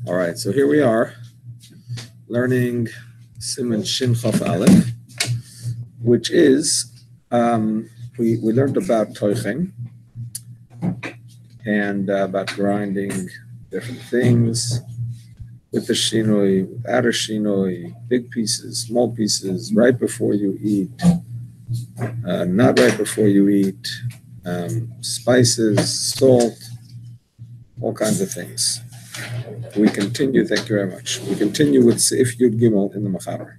All right, so here we are learning Siman Shin Chaf Aleph, which is we learned about toiching and about grinding different things with the shinoi, without a shinoi, big pieces, small pieces, right before you eat, not right before you eat, spices, salt, all kinds of things. We continue, thank you very much. We continue with Seif Yud Gimel in the Machaber.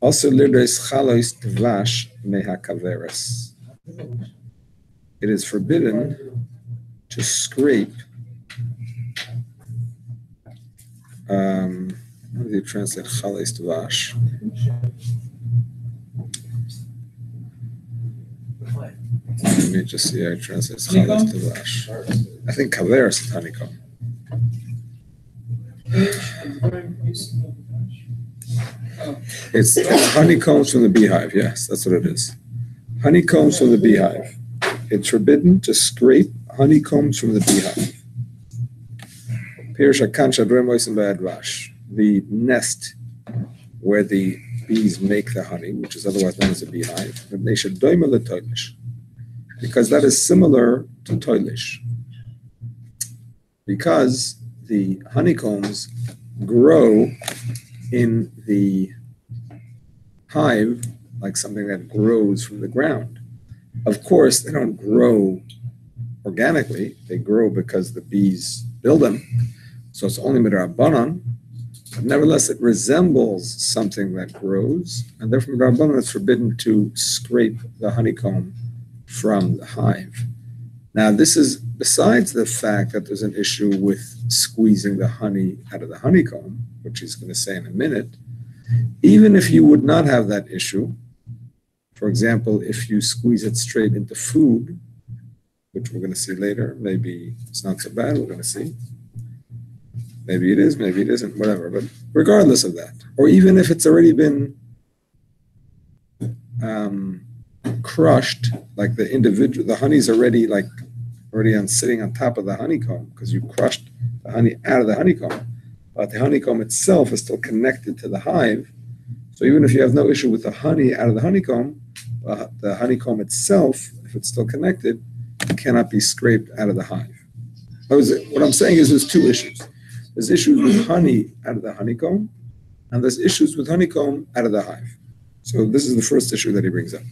Also, lirdes chalois dvash mehakaveres. It is forbidden to scrape. How do you translate chalois dvash? Let me just see how I translate chalois dvash. I think kaveres is honeycomb. It's honeycombs from the beehive. Yes, that's what it is. Honeycombs from the beehive. It's forbidden to scrape honeycombs from the beehive. The nest where the bees make the honey, which is otherwise known as a beehive, because that is similar to toilish. Because the honeycombs grow in the hive like something that grows from the ground. Of course, they don't grow organically. They grow because the bees build them. So it's only midrabanan. But nevertheless, it resembles something that grows. And therefore, midrabanan, it's forbidden to scrape the honeycomb from the hive. Now, this is besides the fact that there's an issue with squeezing the honey out of the honeycomb, which he's going to say in a minute. Even if you would not have that issue, for example, if you squeeze it straight into food, which we're going to see later, maybe it's not so bad, we're going to see. Maybe it is, maybe it isn't, whatever. But regardless of that, or even if it's already been crushed, like the individual, the honey's already sitting on top of the honeycomb because you crushed the honey out of the honeycomb, but the honeycomb itself is still connected to the hive. So even if you have no issue with the honey out of the honeycomb itself, if it's still connected, cannot be scraped out of the hive. What I'm saying is there's two issues. There's issues with honey out of the honeycomb, and there's issues with honeycomb out of the hive. So this is the first issue that he brings up.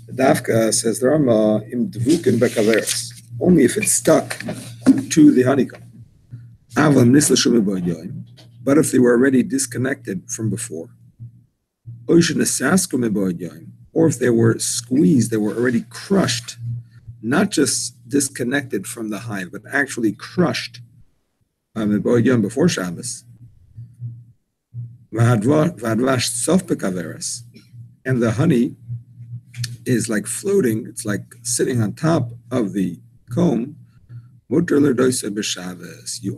The Dafka says the Rama im dvukin bekaveres, only if it's stuck to the honeycomb. But if they were already disconnected from before, or if they were squeezed, they were already crushed, not just disconnected from the hive, but actually crushed before Shabbos. And the honey is like floating, it's like sitting on top of the comb. You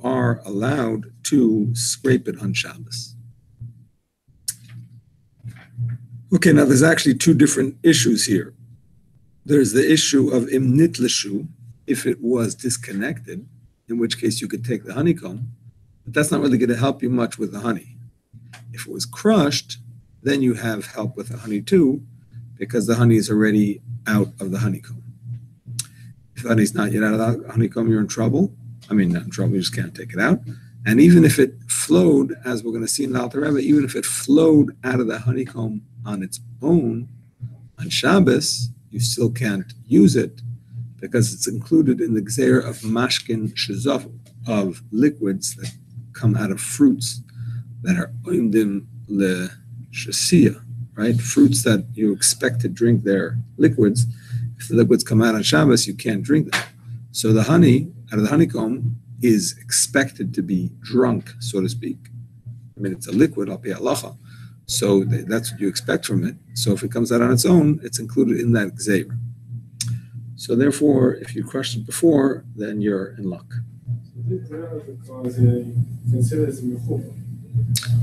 are allowed to scrape it on Shabbos. Okay, now there's actually two different issues here. There's the issue of imnitlishu, if it was disconnected, in which case you could take the honeycomb, but that's not really going to help you much with the honey. If it was crushed, then you have help with the honey too, because the honey is already out of the honeycomb. If the honey's not yet out of the honeycomb, you're in trouble. I mean, not in trouble, you just can't take it out. And even if it flowed, as we're going to see in the Alter Rebbe, even if it flowed out of the honeycomb on its own, on Shabbos, you still can't use it because it's included in the gzeir of mashkin shezof, of liquids that come out of fruits that are oimdim le shasiya, right? Fruits that you expect to drink their liquids. If the liquids come out on Shabbos, you can't drink them. So the honey out of the honeycomb is expected to be drunk, so to speak. I mean, it's a liquid, al pi halacha. So that's what you expect from it. So if it comes out on its own, it's included in that gzeir. So therefore, if you crushed it before, then you're in luck. Because he considers mechuba.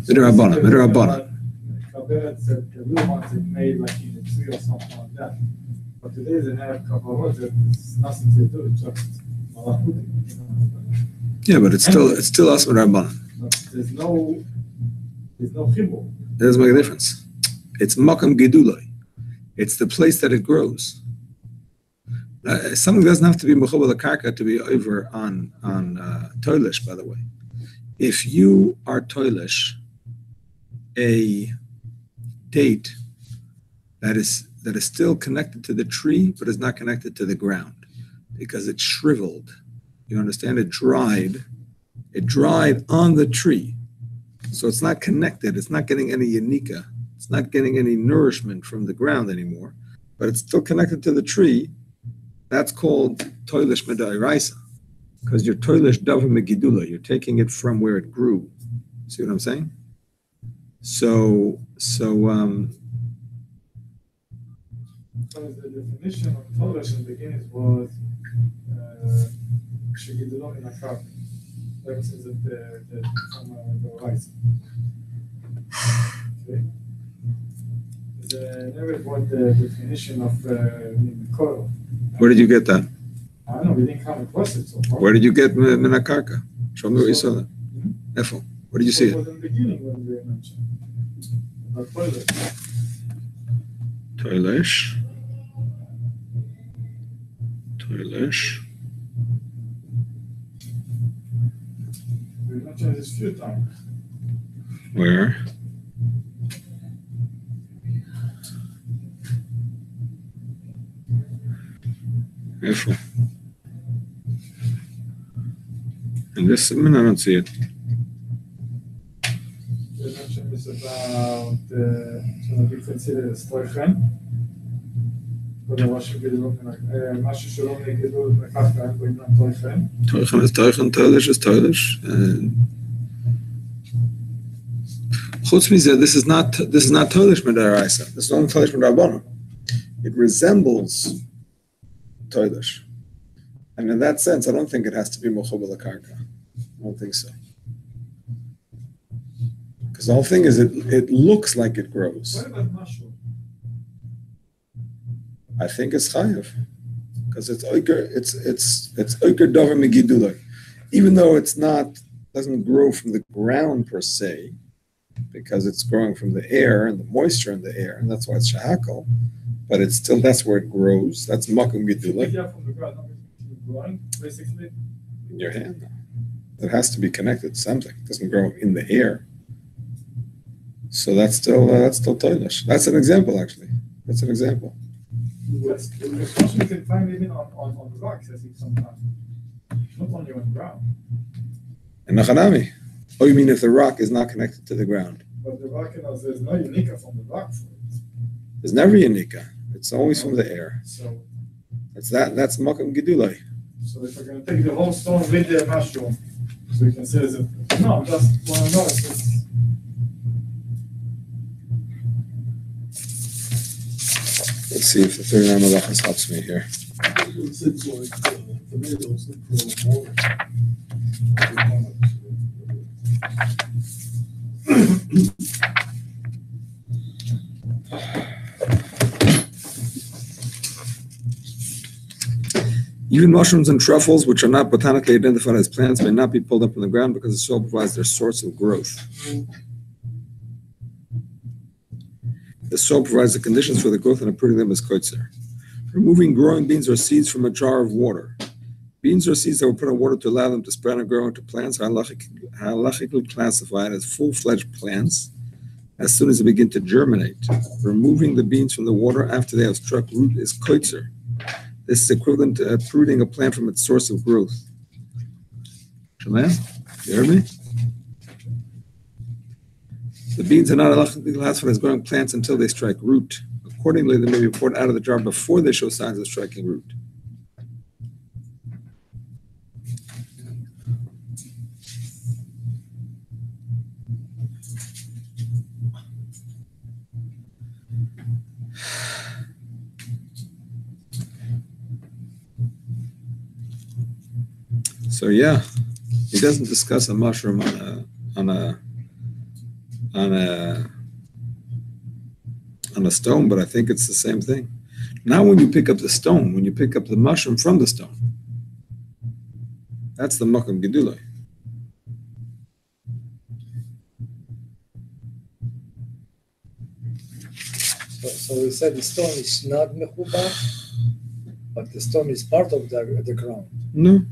Midrabanan. Kabbalah said the little ones it made like in a tree or something like that. But today they have kabbalah that it's nothing to do, it's just Yeah, but it's still asma rabbanan. There's no chibur. It doesn't make a difference. It's makam gedulai. It's the place that it grows. Something doesn't have to be mechubal karka to be over on toilish. By the way, if you are toilish a date that is still connected to the tree but is not connected to the ground because it shriveled. You understand? It dried on the tree. So it's not connected. It's not getting any yanika. It's not getting any nourishment from the ground anymore, but it's still connected to the tree. That's called toilish medairaisa, because you're toilish dava megidula. You're taking it from where it grew. See what I'm saying? So the definition of toilish in the beginning was shegidulon in a cup. Ever since the rice. Okay. Never got the definition of coral. Where did you get that? I don't know, we didn't come across it so far. Where did you get minakarka? Show me where you saw that. Efo, where did you see it? It was in the beginning when we mentioned about toilet. Toilish. Toilish. We mentioned this a few times. Where? Efo. In this Siman, I don't see it. We mentioned this about so we consider as toichen. משהו שלא נגדו לקח כאן בעניין toichen. Toichen is toichen, toilish is toilish. Chutz mizeh, this is not toilish medaraisa. This is only toilish medarabbanan. It resembles toilish, and in that sense, I don't think it has to be mochubel karka. I don't think so, because the whole thing is it looks like it grows. What about mushroom? I think it's chayav, because it's oiker dover megidulai, even though doesn't grow from the ground per se, because it's growing from the air and the moisture in the air, and that's why it's shahakal. But it's still, that's where it grows. That's makom gedula. From the ground, growing, basically. In your hand. It has to be connected to something. It doesn't grow in the air. So that's still toilish. That's an example, actually. That's an example. Yes, the mushroom you can find even on the rocks, I think sometimes. Not only on the ground. And nachanami. Oh, you mean if the rock is not connected to the ground? But the rock, there's no unica from the rock. There's never unica. It's always from the air. So that's makom gedulai. So if we're going to take the whole stone with the mushroom, so we can say, no, just want to know. Let's see if the 39 malachas helps me here. It's like tomatoes that grow more. Even mushrooms and truffles, which are not botanically identified as plants, may not be pulled up from the ground because the soil provides their source of growth. The soil provides the conditions for the growth and uprooting them as koitzer. Removing growing beans or seeds from a jar of water. Beans or seeds that were put in water to allow them to sprout and grow into plants are halachically classified as full-fledged plants as soon as they begin to germinate. Removing the beans from the water after they have struck root is koitzer. This is equivalent to uprooting a plant from its source of growth. Shemayan, you heard me? The beans are not halachically classified as growing plants until they strike root. Accordingly, they may be poured out of the jar before they show signs of striking root. So yeah, he doesn't discuss a mushroom on a stone, but I think it's the same thing. Now when you pick up the stone, when you pick up the mushroom from the stone, That's the Makom Gedulai. So we said the stone is not mechubar, but the stone is part of the ground. No,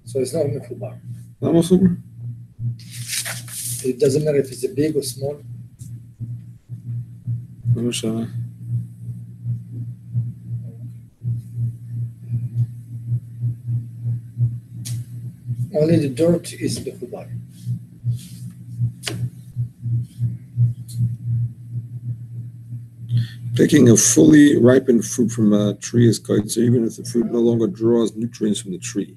So it's not mechubar. not Machubar. It doesn't matter if it's big or small. No, Shana. Only the dirt is mechubar. Picking a fully ripened fruit from a tree is kosher, even if the fruit no longer draws nutrients from the tree.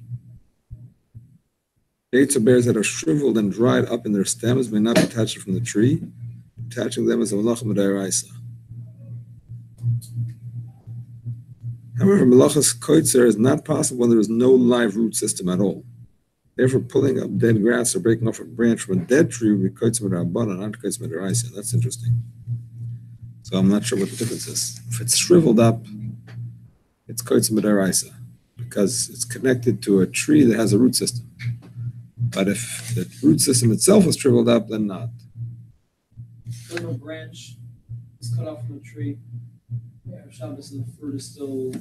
Dates or berries that are shriveled and dried up in their stems may not be touched from the tree. Attaching them is a malacha d'oraisa. However, malachas koitzer is not possible when there is no live root system at all. Therefore, pulling up dead grass or breaking off a branch from a dead tree would be koitzer d'rabbanan, not koitzer d'oraisa. That's interesting. So I'm not sure what the difference is. If it's shriveled up, it's koitzer d'oraisa because it's connected to a tree that has a root system. But if the root system itself is shriveled up, then not. When a branch is cut off from a tree, Shabbos and the fruit is still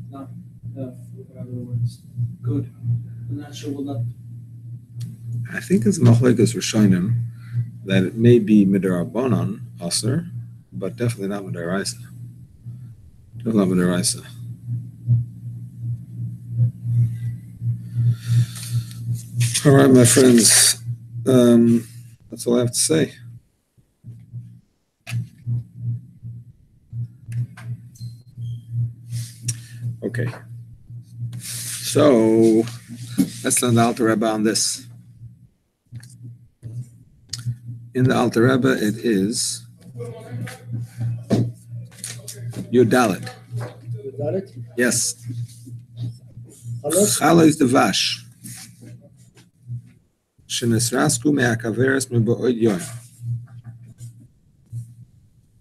not, whatever the word is, good. I'm not sure will not. I think it's machlekes rishonim that it may be midrabanan aser, but definitely not midaraisa. Definitely not midaraisa. All right, my friends. That's all I have to say. Okay. So let's learn the Alter Rebbe on this. In the Alter Rebbe, it is Yudalit. You got it? Yes. Halos? Chala is the vash. Shenesrasku me'akaveres me'ba'od yon.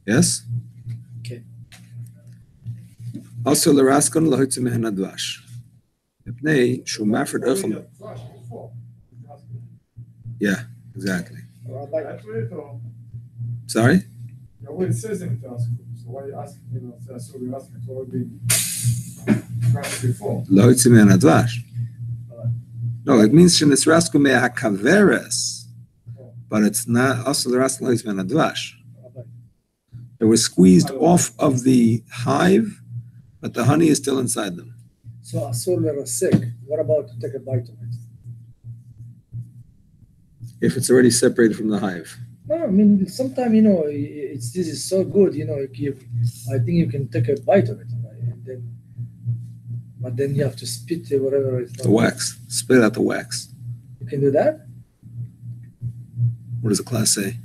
Yes? Okay. Also, l'raskon l'hoitze mehen advash. Epnei shu mafred echel. Yeah, exactly. Rabbi, That's what it all. Sorry? Yeah, well, it says in the task. So why you asking, so you're asking, so what would be grass before? L'hoitze mehen advash. No, it means shenesrasku me'akaveres. But it's not also l'raskon l'hoitze mehen advash. Rabbi. They were squeezed off of the hive, but the honey is still inside them. So asur lerasek. What about to take a bite of it? If it's already separated from the hive. No, I mean sometimes this is so good. I think you can take a bite of it, right? But then you have to spit whatever is. The wax. Spit out the wax. You can do that. What does the class say?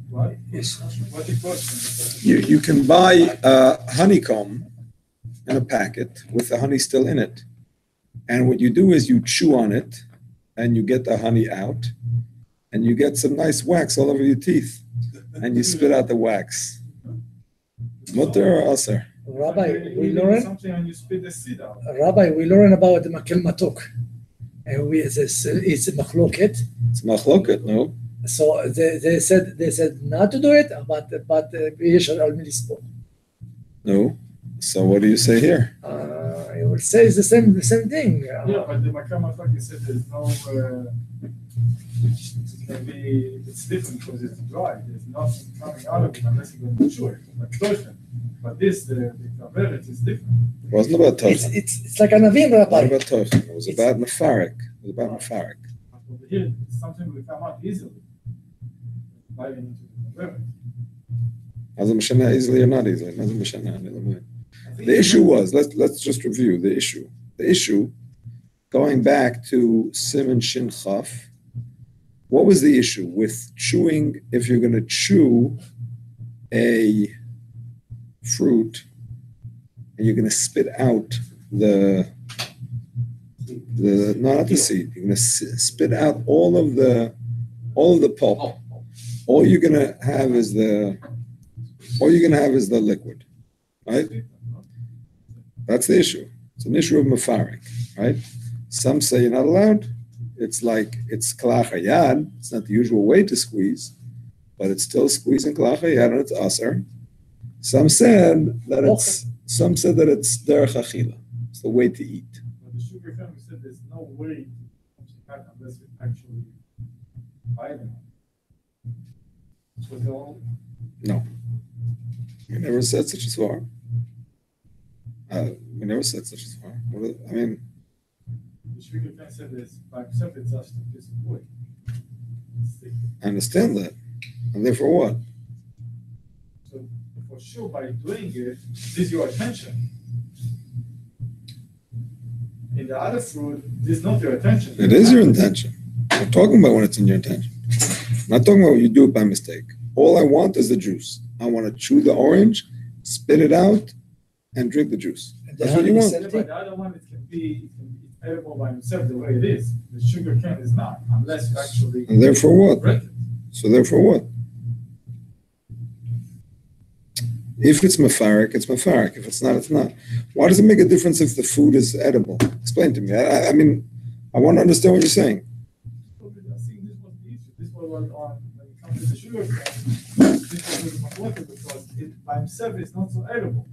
What? Yes. What it costs? You can buy a honeycomb in a packet with the honey still in it. And what you do is you chew on it and you get the honey out and you get some nice wax all over your teeth and you spit out the wax. Mutter or aser? Rabbi, we You do learn. something and you spit the seed out. Rabbi, we learn about the makel matok, and it's a machloket. It's machloket, no? So they said not to do it, but yesh al milispo. No. So what do you say here? I would say it's the same thing. Yeah, but the makam, like you said, there's no. It's different because it's dry. There's nothing coming out of it unless you're going to chew it, like toshen. But this, the kaveret is different. It wasn't about tochen. It's like an avim, It wasn't Rabbi. about tochen. It was about mefarik. It was about mefarik. But over here, it's something will come out easily. Biting into the kaveret. As a mashana easily or not easily. As a mashana. The issue was, let's just review the issue. The issue, going back to Siman Shin Chaf, what was the issue with chewing? If you're going to chew a fruit and you're going to spit out the not the seed, you're going to spit out all of the pulp. All you're going to have is the liquid, right? That's the issue. It's an issue of mefarik, right? Some say you're not allowed. It's like, it's kalach hayad. It's not the usual way to squeeze, but it's still squeezing kalach hayad and it's asar. Some said that it's derech achila. It's the way to eat. But the sugar family said there's no way to cut unless we actually buy them. So they're all. No. We never said such a svara. We never said such a svara. I mean, The sugar family said this by himself, it's just a piece of wood. I understand that. And therefore what? So for sure, by doing it, this is your attention. In the other fruit, this is not your attention. It is your intention. I'm talking about when it's in your intention. I'm not talking about when you do it by mistake. All I want is the juice. I want to chew the orange, spit it out, and drink the juice. That's what you want. Yeah, but the other one, it can be edible by himself the way it is. The sugar cane is not, unless you actually. And therefore what? break it. So therefore what? If it's mefarek, it's mefarek. If it's not, it's not. Why does it make a difference if the food is edible? Explain to me. I mean, I want to understand what you're saying. I think this was the issue. This was on when it comes to the sugar cane. This was much water because it by himself is not so edible.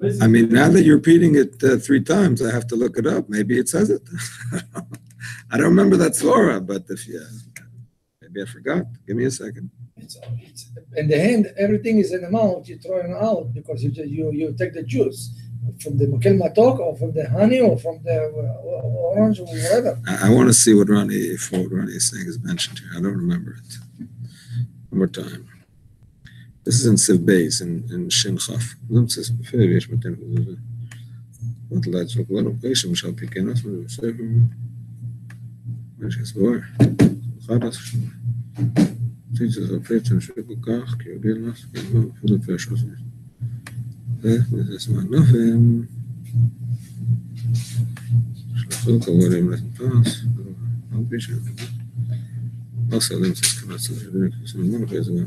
So I mean, now that you're repeating it 3 times, I have to look it up. Maybe it says it. I don't remember that svara, but if maybe I forgot. Give me a second. It's in the hand, everything is in the mouth. You throw it out because you take the juice from the mokel matok or from the honey or from the orange or whatever. I want to see what Ronnie is saying is mentioned here. I don't remember it. One more time. This is in Siv Beis in Shin Chaf. זה בעצם שכל כך, כי יודע לך, אפילו פרש הזה. וזה זמן נובם. שלחו כבורים לתנפס, לא בישן. לא סלם ססקנת סלם, סלמון חזמן.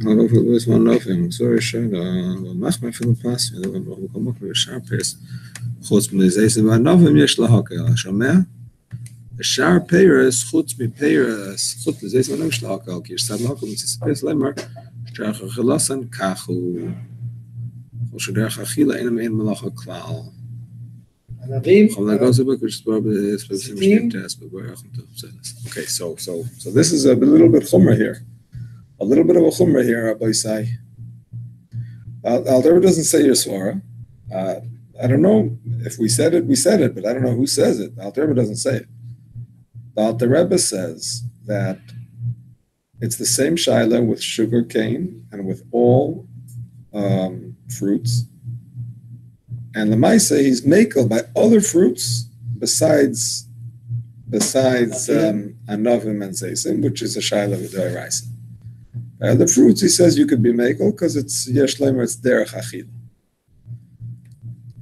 לא אפילו בזמן נובם, זו ישאלה, ומח מאפילו פס, וגם לא מקומות וישר פס. חוץ מזה זמן נובם יש לה הקל, שומע? השאר פרס, חוץ מפרס, חוץ לזה זמנים של הקל, כי יש סד להקל, מציספס למר, שדרך אכילסן כך הוא, או שדרך אכילה אין מעין מלאכה כלל. ענבים, Okay, so this is a little bit chumrah here. A little bit of a chumrah here, Rabbi Isai. Alter doesn't say your svara. I don't know if we said it, but I don't know who says it. Alter doesn't say it. The Alter Rebbe says that it's the same shaila with sugar cane and with all fruits. And Lamaisa, he's makel by other fruits besides anavim and zaysim, which is a shaila with deraisa. By other fruits, he says you could be makel because it's yesh lemer, it's derech achil.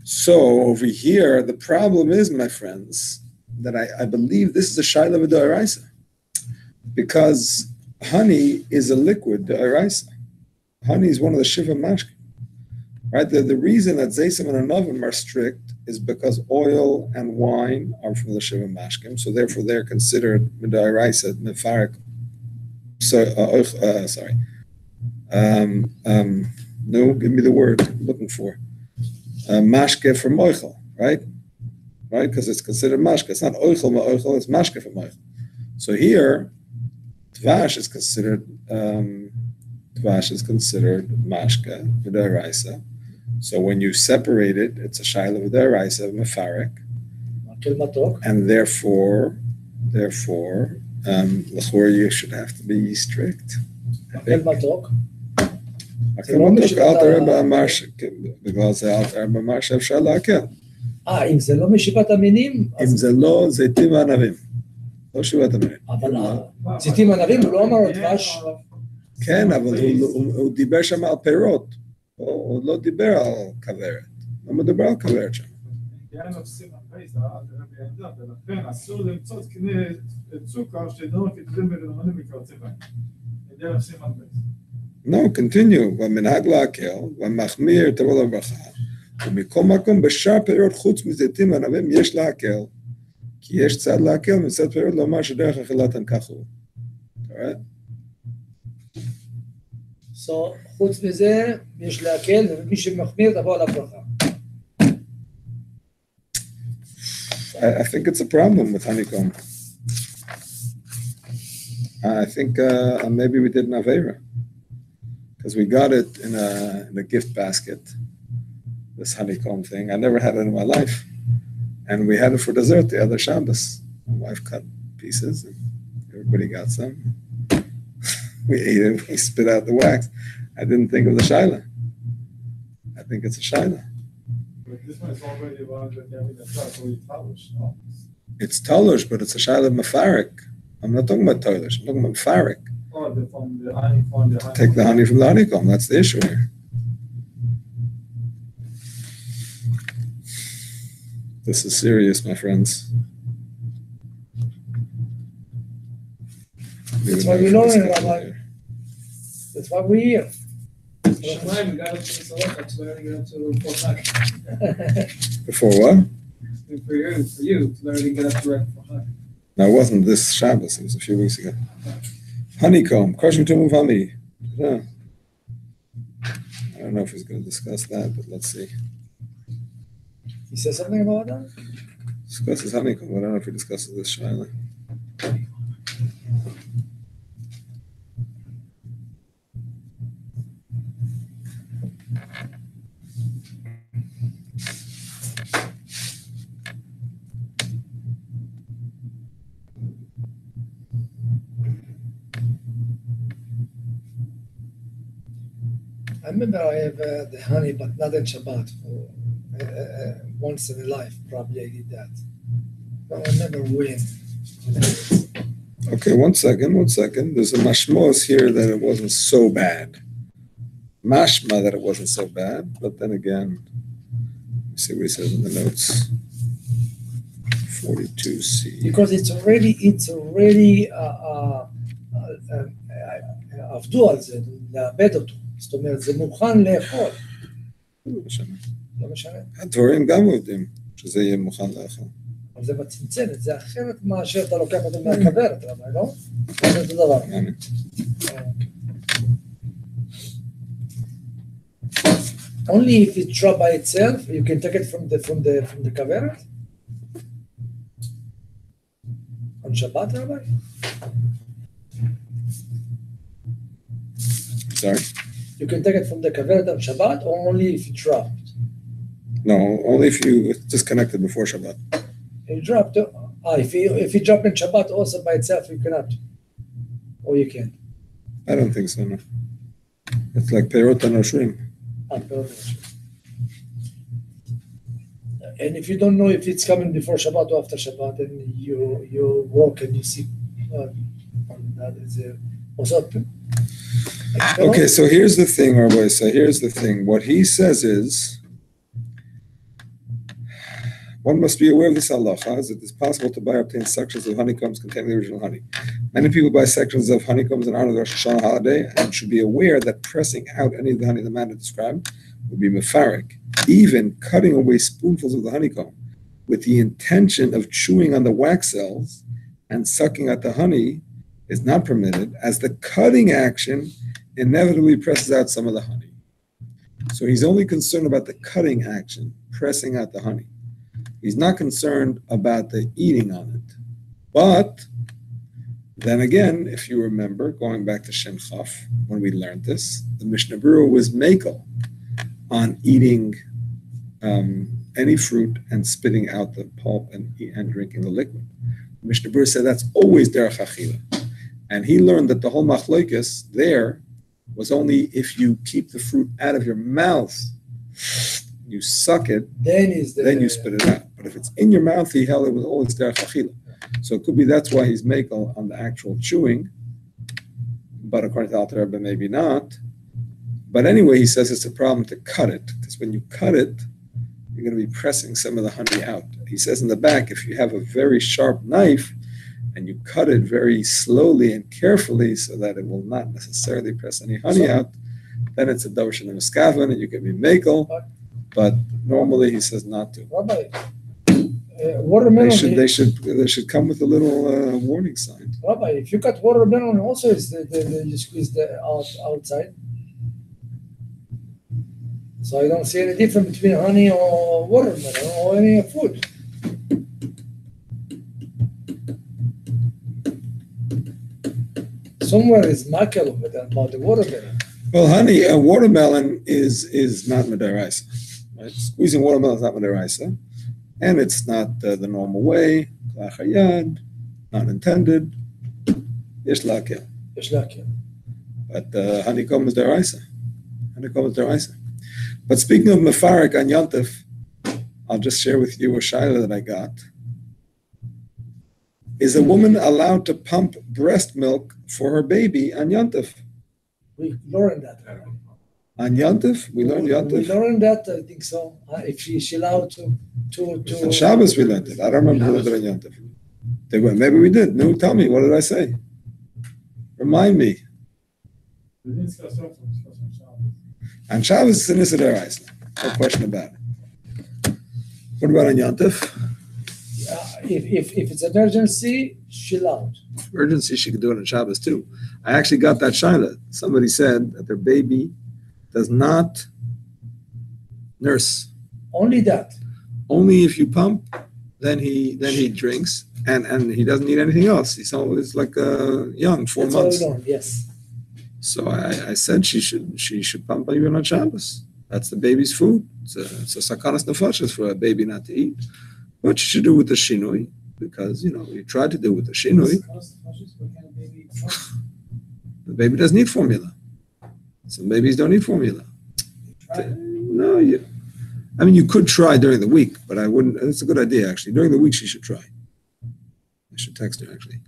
So over here, the problem is, my friends, that I believe this is a shaila with deraisa, because honey is a liquid deraisa. Honey is one of the shiva mashkim. Right? The reason that zaysim and anavim are strict is because oil and wine are from the shiva mashkim, so therefore they're considered midaraisa mefarik. Sorry. No, give me the word I'm looking for. Mashke for moichel, right? Right? Because it's considered mashke. It's not oichel ma'oichel, it's mashke for moichel. So here, tvash is considered mashke midaraisa. So when you separate it, it's a shaila v'deraisa mefarek, and therefore, l'chor you should have to be strict. מקל מתוק. מקל מתוק, אלתר רבי אמר בגלל זה אלתר רבי אמר שאפשר להקל. אם זה לא משיבת המינים, אם זה לא זיתים וענבים, לא שיבת המינים. אבל זיתים וענבים הוא לא אמר דבש. כן, אבל הוא דיבר שם על פירות. הוא לא דיבר על כוורת. לא מדבר על כוורת שם. בעניין of סימן בייס, ולכן אסור למצוא קנה צוקר שדור כתבים ולמנים מקרצי בהם. בעניין of סימן בייס. No, continue. ומנהג להקל, ומחמיר תבוא לברכה. ומכל מקום, בשאר פירות חוץ מזיתים וענבים יש להקל, כי יש צד להקל, מצד פירות לומר שדרך אכילתם כך הוא. Alright? So, חוץ מזה, יש להקל, ומי שמחמיר תבוא על הברכה. I think it's a problem with honeycomb. I think maybe we did an Avera. Because we got it in a gift basket, this honeycomb thing. I never had it in my life. And we had it for dessert the other Shabbos. My wife cut pieces and everybody got some. We ate it, we spit out the wax. I didn't think of the Shaila. I think it's a Shaila. But this one is already one that that's already talush, no? It's talush, but it's a Shaila Mefarik. I'm not talking about talush, I'm talking about Mefarik. Oh, from the honey, Take the honey from the honeycomb, that's the issue here. This is serious, my friends. That's why we learn, Rabbi. That's why we're here. Shemaim, we got up to the Salakha, so we're going to get up to Chag. Before what? For you, so we're going to get up to Chag. No, it wasn't this Shabbos, it was a few weeks ago. Honeycomb, crushing tomb of honey. Yeah. I don't know if he's going to discuss that, but let's see. He said something about that? Discusses honeycomb, but I don't know if he discusses this Shaila. I remember I have the honey, but not in Shabbat. Once in a life, probably I did that. But I never win. Okay, one second. There's a mashmos here that it wasn't so bad. Mashma that it wasn't so bad, but then again, let's see what he says in the notes. 42C. Because it's already עבדו על זה, לאבד אותו. זאת אומרת, זה מוכן לאכול. לא משנה. הדבורים גם עובדים, שזה יהיה מוכן לאכול. אבל זה בצנצנת, זה אחרת מאשר אתה לוקח אותו מהכוורת, רבי, לא? זה אותו דבר. Only if it's dropped by itself, you can take it from the כוורת? On Shabbat, Rabbi? Sorry? You can take it from the כוורת on Shabbat, or only if you dropped? No, only if you disconnected before Shabbat. You dropped. If you drop in Shabbat also by itself, you cannot. Or you can. I don't think so, no. It's like Perot and Oshrim. And if you don't know if it's coming before Shabbat or after Shabbat, and you walk and you see that is also. Okay, so here's the thing, Rabbi. So here's the thing. What he says is, one must be aware of this halacha, as it is possible to buy or obtain sections of honeycombs containing the original honey. Many people buy sections of honeycombs in honor of the Rosh Hashanah holiday and should be aware that pressing out any of the honey in the manner described would be mefarik. Even cutting away spoonfuls of the honeycomb with the intention of chewing on the wax cells and sucking out the honey is not permitted, as the cutting action inevitably presses out some of the honey. So he's only concerned about the cutting action, pressing out the honey. He's not concerned about the eating on it. But then again, if you remember, going back to Shem Chaf, when we learned this, the Mishnah Berurah was makel on eating any fruit and spitting out the pulp and drinking the liquid. The Mishnah Berurah said that's always derech achila. And he learned that the whole machlokes there was only if you keep the fruit out of your mouth, you suck it, then you spit it out. But if it's in your mouth, he held it was always derech achila. So it could be that's why he's makel on the actual chewing, but according to Alter Rebbe, maybe not. But anyway, he says it's a problem to cut it, because when you cut it, you're going to be pressing some of the honey out. He says in the back, if you have a very sharp knife and you cut it very slowly and carefully so that it will not necessarily press any honey out, then it's a davar shel miskaven and you can be makel. But Normally, he says not to. Rabbi, watermelon. They should come with a little warning sign. Rabbi, if you cut watermelon, also is you squeeze the outside. So I don't see any difference between honey or watermelon or any food. Somewhere is makel about the watermelon. Well, honey, watermelon is not midaraisa. Right? Squeezing watermelon is not midaraisa, and it's not the normal way. Klachayad, not intended. Yesh lakel. But honeycomb is deraisa. Honeycomb is deraisa. But speaking of mefarik on Yontif, I'll just share with you a shaila that I got. Is a woman allowed to pump breast milk for her baby on Yontif? We learned that. On Yontif? We learned Yontif? We learned that, I think so. If she's allowed to. On Shabbos we learned it. I don't remember who learned it on Yontif. They went, maybe we did. No, tell me, what did I say? Remind me. We didn't discuss Shabbos. On Shabbos it's an Issa D'Oraisa. No question about it. What about on Yontif? If it's emergency, she allowed. Urgency, she could do it on Shabbos too. I actually got that shaila. Somebody said that their baby does not nurse. Only that. Only if you pump, then he drinks, and he doesn't need anything else. He's always like young, 4 That's months. all we learned, yes. So I said she should pump even on Shabbos. That's the baby's food. It's a sakanas nefashos for a baby not to eat. What you should do with the shinui, because you tried to do with the shinui. The baby doesn't need formula. Some babies don't need formula. No, you could try during the week, but I wouldn't. It's a good idea, actually. During the week, she should try. I should text her, actually.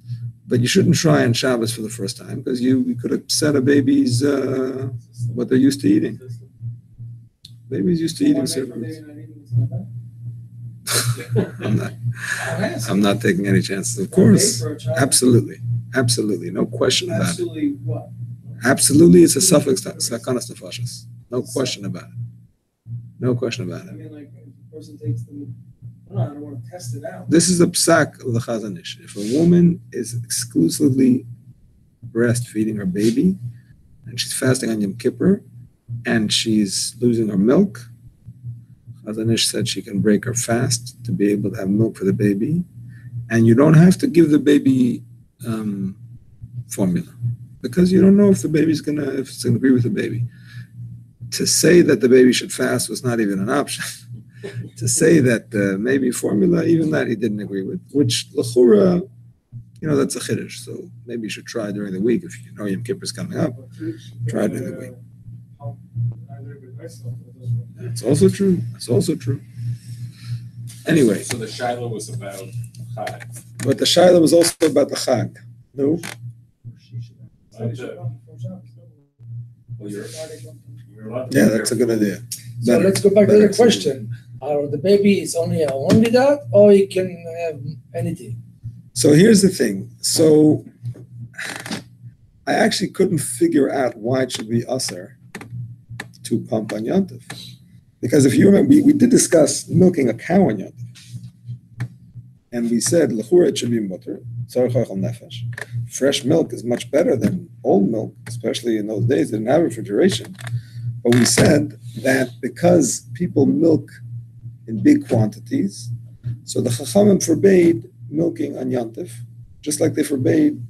But you shouldn't try on Shabbos for the first time, because you could upset a baby's, what they're used to eating. Babies used to eating certain foods. I'm not taking any chances. Of course. Absolutely. No question about it. Absolutely what? Absolutely, it's a suffix sakanas nefashos. No question about it. No question about I it. mean, like, if a person takes them, I don't want to test it out. This is a psak of the Chazon Ish. If a woman is exclusively breastfeeding her baby, and she's fasting on Yom Kippur, and she's losing her milk, Chazon Ish said she can break her fast to be able to have milk for the baby, and you don't have to give the baby formula, because you don't know if it's gonna agree with the baby. To say that the baby should fast was not even an option. To say that maybe formula, even that he didn't agree with, which l'chura, that's a chiddush. So maybe you should try during the week if you know Yom Kippur is coming up. Try during the week. It's also true. Anyway. So the Shiloh was about Chag. But the Shiloh was also about the Chag. No? Yeah, that's a good idea. So let's go back to the question. Are the baby is only that, or he can have anything? So here's the thing. So I actually couldn't figure out why it should be usher to pump on Yontif. Because if you remember, we did discuss milking a cow on Yontif. And we said, l'chura, it should be mutter. Fresh milk is much better than old milk, especially in those days. They didn't have refrigeration. But we said that because people milk in big quantities, so the Chachamim forbade milking on Yontif, just like they forbade,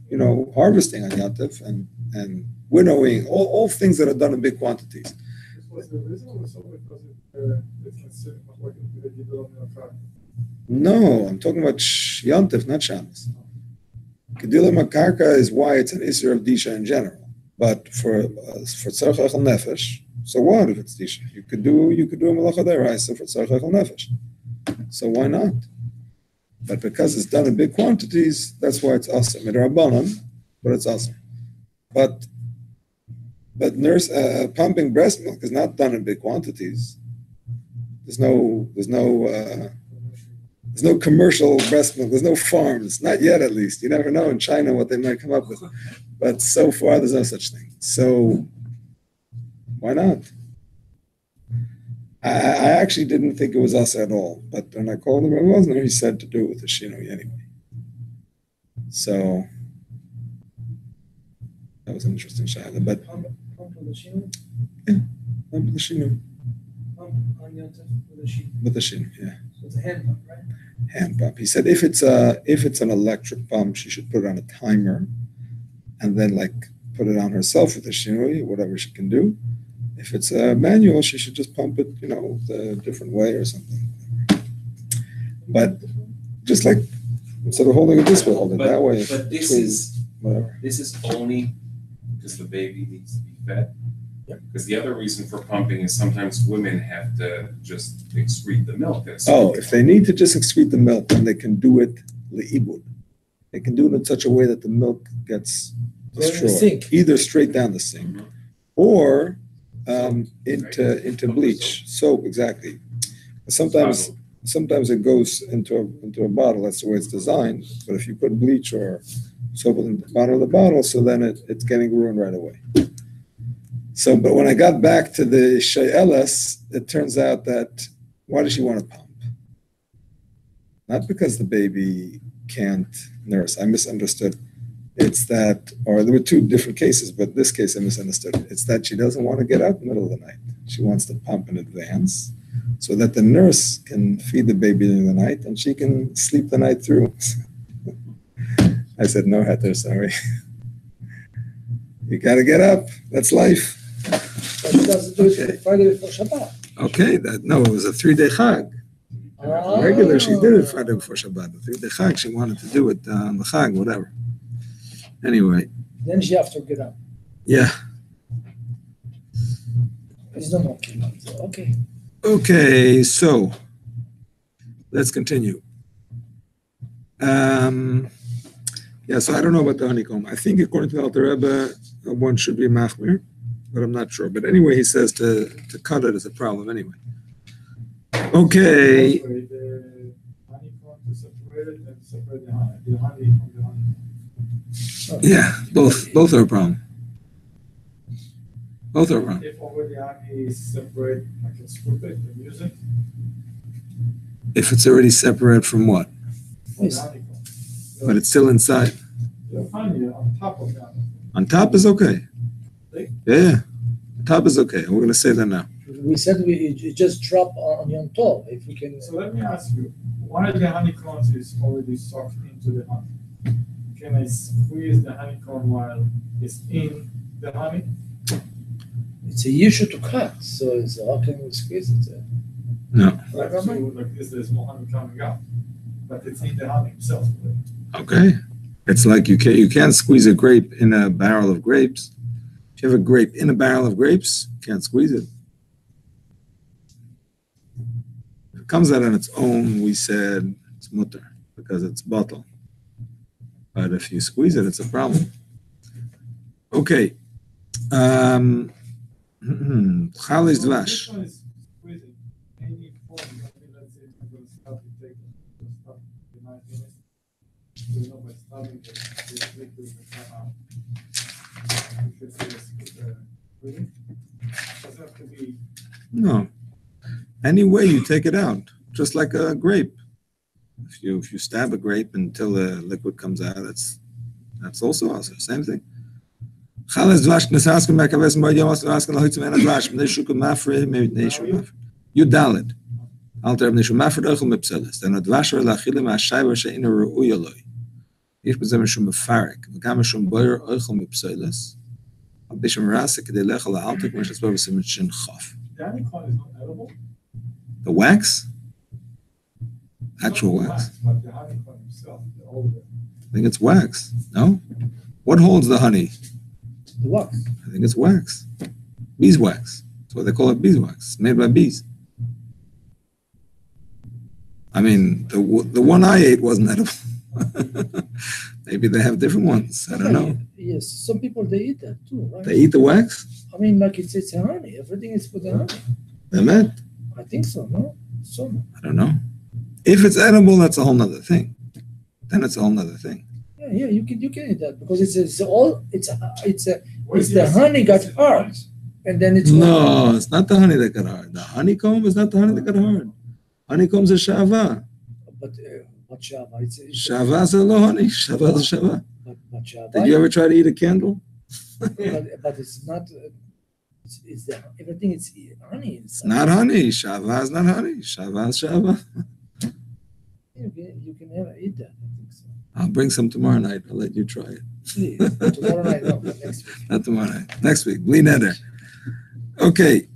harvesting on Yontif and winnowing, all things that are done in big quantities. Was the reason also because it's considered like a development of No, I'm talking about Yontif, not Shabbos. Kedila Makarka is why it's an Isser of Disha in general. But for Tzarech Echel Nefesh, so what if it's Disha? You could do a Malacha D'Oraisa for Tzarech Echel Nefesh. So why not? But because it's done in big quantities, that's why it's Asr. Midrabanan, but it's Asr. But pumping breast milk is not done in big quantities. There's no commercial breast milk. There's no farms, not yet at least. You never know in China what they might come up with. But so far, there's no such thing. So why not? I actually didn't think it was us at all, but when I called him, it wasn't. He said to do it with the shinui anyway. So that was an interesting shayla. But Pump with the shinui? with the shinui, Pump on Yontif with the shinui. with the shinui, yeah, So it's a hand pump, right? hand pump. He said if it's an electric pump, she should put it on a timer, and then like put it on herself with the shinui, whatever she can do. If it's a manual, she should just pump it, the different way or something. But just like instead of holding it this way, hold it that way. But this between is whatever. only because the baby needs to be fed. Yep. Because the other reason for pumping is sometimes women have to just excrete the milk. If they need to just excrete the milk, then they can do it le'ibud. They can do it in such a way that the milk gets Go in the destroyed, sink. either straight down the sink Mhm. or into bleach, soap. Exactly. Sometimes it goes into a bottle. That's the way it's designed. But if you put bleach or soap in the bottom of the bottle, so then it's getting ruined right away. So, but when I got back to the she'elas, it turns out that why does she want to pump? Not because the baby can't nurse. I misunderstood. It's that, or there were two different cases, but this case I misunderstood. It's that she doesn't want to get up in the middle of the night. She wants to pump in advance so that the nurse can feed the baby during the night and she can sleep the night through. I said, no, Heather, sorry. You got to get up. That's life. But she doesn't do it Friday before Shabbat. Okay, it was a 3-day chag. Regular, she did it Friday before Shabbat. The 3-day chag, she wanted to do it on the chag, whatever. Anyway, Then she have to get up. yeah. There's no more kilos. Okay. Okay, so let's continue. So I don't know about the honeycomb. I think according to the Alter Rebbe, one should be machmir, but I'm not sure. But anyway, he says to cut it is a problem anyway. Okay. The honeycomb to separate it and separate the honey from the honey. Yeah, both are a problem. Both are a problem. If already honey is separate, I can scoop it and use it. If it's already separate from what? From the honeycomb. But it's still inside. The honey on top of the honeycomb. On top is okay. Right. Yeah, on top is okay. We're going to say that now. We said we just drop on Yom Tov if we can. So let me ask you, one of the honeycombs is already soaked into the honey. Can I squeeze the honeycomb while it's in the honey? It's a issue to cut, so how can we squeeze it? No. Like, so like this, there's more honey coming out, but it's in the honey itself. Okay. It's like you can't squeeze a grape in a barrel of grapes. If you have a grape in a barrel of grapes, you can't squeeze it. If it comes out on its own, we said it's mutter because it's bottle. But if you squeeze it, it's a problem. Okay. Chal is dvash. This one is squeezing. Any form, let's say I'm going to stop and take it. Stop in 9 minutes. So by stopping this liquid will come out. You should see this squeezing. Doesn't have to be. No. Any way you take it out, just like a grape. If you stab a grape until the liquid comes out, that's also awesome. Same thing. You dalid. Alter Rebbe Nishu Mafred Ochel Mepselis. Then Advasher Lachile Ma'ashayver She'ina Ru'uya Loi. Ish B'zeh Mishum Mefarek. V'gam Mishum Boyer Ochel Mepselis. Al Bishum Rasa Kedei Lecha La'altek Mishas Bo V'sim Shin Chof. The honeycomb is not edible. The wax? Actual Not the wax. But the honeycomb itself, the older. I think it's wax. No? What holds the honey? The wax. I think it's wax. Beeswax. That's what they call it, beeswax. It's made by bees. I mean, the one I ate wasn't edible. Maybe they have different ones. I don't know. Yes, some people they eat that too, right? They eat the wax? I mean, like it's a honey. Everything is for the honey. They meant? I think so. No, some. I don't know. If it's edible, that's a whole nother thing. Then it's a whole nother thing. Yeah, you can eat that because it's the honey Where's got the hard. essence? and then it's No, it's not the honey that got hard. The honeycomb is not the honey that got hard. Honeycomb's a shava. But what shava? It's Shava is a low honey. Shava is a shava. but shava. Did you ever try to eat a candle? but it's not. It's the everything. It's honey. It's not honey. Shava is not honey. Shava is shava. You can never eat that. I think so. I'll bring some tomorrow night. I'll let you try it. Please. Tomorrow night, no, but next week. Not tomorrow night. Next week. Bli neder. Okay.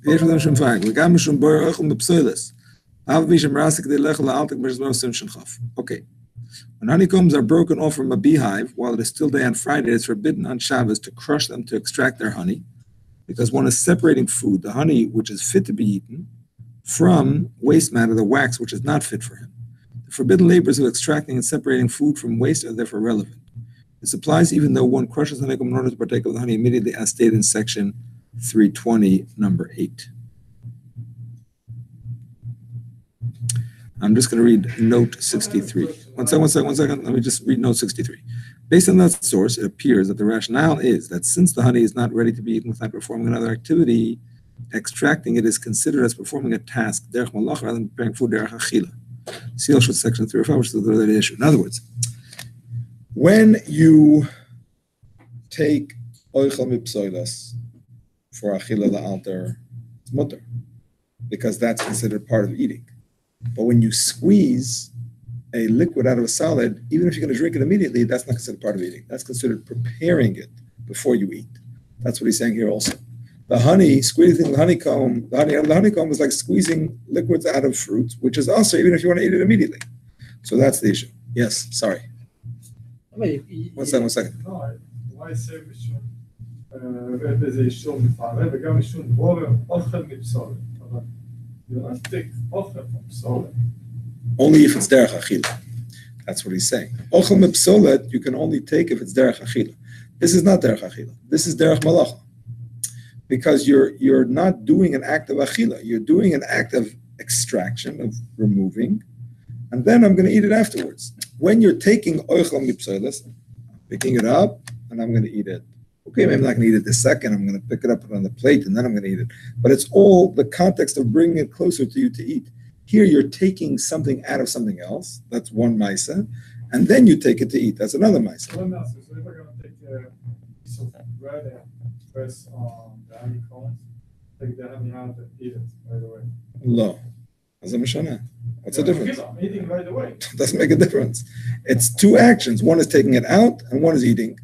Even though schon fragen, wir gaben schon bei euch mit Pseulis. Aber wie schon rasig die Lechel altig mit no sim schon khaf. Okay. When honeycombs are broken off from a beehive while it is still day on Friday, it's forbidden on Shabbos to crush them to extract their honey, because one is separating food, the honey which is fit to be eaten, from waste matter, the wax which is not fit for him. The forbidden labors of extracting and separating food from waste are therefore relevant. This applies even though one crushes honeycomb in order to partake of the honey immediately, as stated in section 320, number 8. I'm just going to read note 63. One second. Let me just read note 63. Based on that source, it appears that the rationale is that since the honey is not ready to be eaten without performing another activity, extracting it is considered as performing a task, derech malach, rather than preparing food, derech achila. See also section 3 or 5, which is the related issue. In other words, when you take oichel mipsoilas for achila la'alter, it's mutter, because that's considered part of eating. But when you squeeze a liquid out of a solid, even if you're going to drink it immediately, that's not considered part of eating. That's considered preparing it before you eat. That's what he's saying here also. The honey, squeezing the honeycomb is like squeezing liquids out of fruits, which is also even if you want to eat it immediately. So that's the issue. Yes, sorry. One second. No, why say משום בזה אישור מפעלה וגם משום בורר אוכל מפסולת. אבל you don't take אוכל מפסולת. Only if it's derech achila. That's what he's saying. Ochel mipsolet you can only take if it's derech achila. This is not derech achila. This is derech malacha. Because you're not doing an act of achila. You're doing an act of extraction, of removing, and then I'm going to eat it afterwards. When you're taking oichel mipsoles, picking it up, and I'm going to eat it. Okay, maybe I'm not going to eat it this second. I'm going to pick it up, put it on the plate, and then I'm going to eat it. But it's all the context of bringing it closer to you to eat. Here, you're taking something out of something else. That's one maisa. And then you take it to eat. That's another maisa. So let me ask you, so if I'm going to take a piece of bread and press on the honeycombs, take the honey out and eat it right away. Lo. What's the difference? I'm eating right away. It doesn't make a difference. It's two actions. One is taking it out, and one is eating.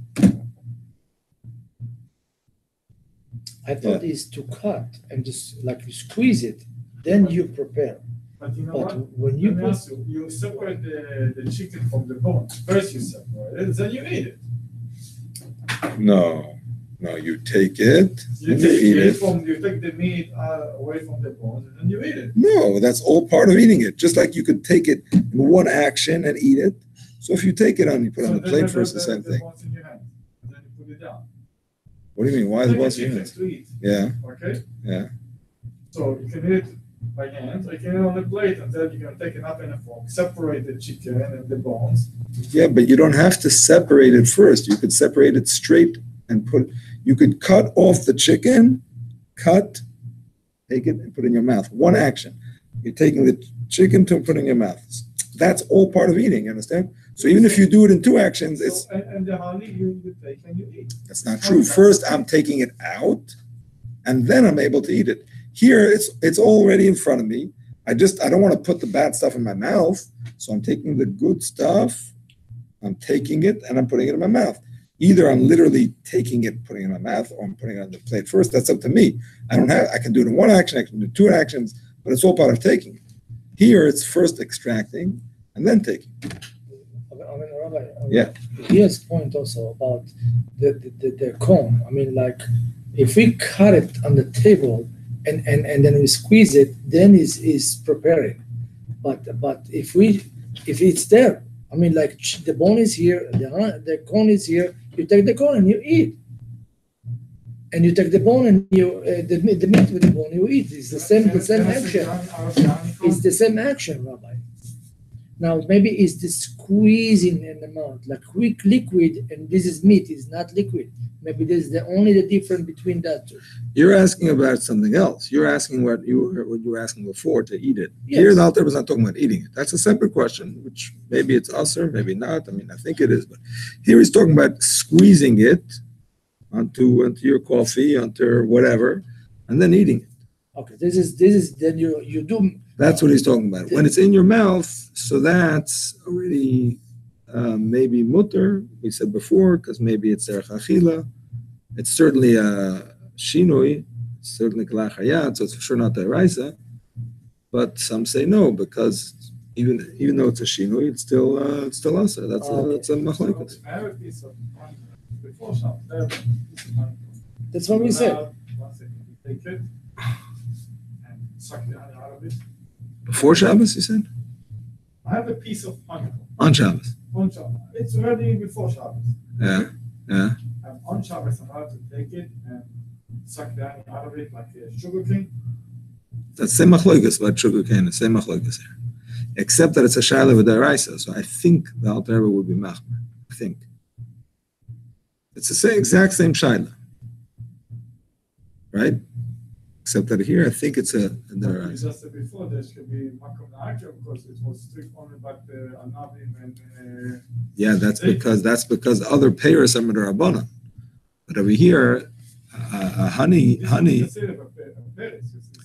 I thought it's to cut and just like you squeeze it, then you prepare. But you know But what? when you Let me put, ask you, you separate the chicken from the bone. First you separate it, then you eat it. No, you take it, You and take you eat it. you take the meat away from the bones, and then you eat it. No, that's all part of eating it. Just like you could take it in one action and eat it. So if you take it on, you put it on the then plate first, the same the thing. bones in your hand, and then you put it down. What do you mean? Why is it Take bones the in your chicken hands? to eat, Yeah, okay? yeah. So you can eat it by hand, or you can eat it on the plate, and then you can take it up in a fork, separate the chicken and the bones. Yeah, but you don't have to separate it first. You could separate it straight and you could cut off the chicken, take it and put it in your mouth. One action. You're taking the chicken to put in your mouth. That's all part of eating, you understand? So even if you do it in two actions, it's And the honey you take and you eat. that's not true. First, I'm taking it out, and then I'm able to eat it. Here, it's already in front of me. I don't want to put the bad stuff in my mouth, so I'm taking the good stuff, I'm taking it, and I'm putting it in my mouth. Either I'm literally taking it, putting it in my mouth, or I'm putting it on the plate first. That's up to me. I can do it in one action, I can do two actions, but it's all part of taking it. Here, it's first extracting and then taking. Rabbi, Yeah. Here's a point also about the comb. I mean, like if we cut it on the table and then we squeeze it, then is preparing. But if it's there, I mean, like the bone is here, the cone is here. You take the cone and you eat, and you take the bone and you the meat with the bone you eat. It's the same action. It's the same action, Rabbi. Now maybe it's the squeezing in the mouth, like quick liquid, and this is meat, is not liquid. Maybe this is the difference between that two. You're asking about something else. You're asking what you were asking before to eat it. Yes. Here, the Alter was not talking about eating it. That's a separate question, which maybe it's usher, maybe not. I mean, I think it is, but here he's talking about squeezing it onto your coffee, onto whatever, and then eating it. Okay, this is then you do. That's what he's talking about. When it's in your mouth, so that's already maybe mutter, we said before, because maybe it's derech achila. It's certainly a shinui, certainly kalach hayat, so it's for sure not the eraisa. But some say no, because even though it's a shinui, it's still asa. That's a machlokes. I have a piece of honeycomb before Shabbos. I have a piece of honeycomb. That's what we said. Now, 1 second, you take it and suck the honey out of it. Before Shabbos, you said? I have a piece of honeycomb On Shabbos. on Shabbos. It's already before Shabbos. Yeah. And on Shabbos, I'm allowed to take it and suck the honey out of it like a sugar cane. That's same machlokes about sugar cane, same machlokes here. Except that it's a shaila with the eraisa, so I think the Alter Rebbe would be machmer. I think. It's the exact same shaila. Right? Except that here, I think it's a You deraisa. just said before, there should be makom na'akev because it was strict only about the anavim and Yeah, that's because other payers are midrabanan. But over here, honey. It's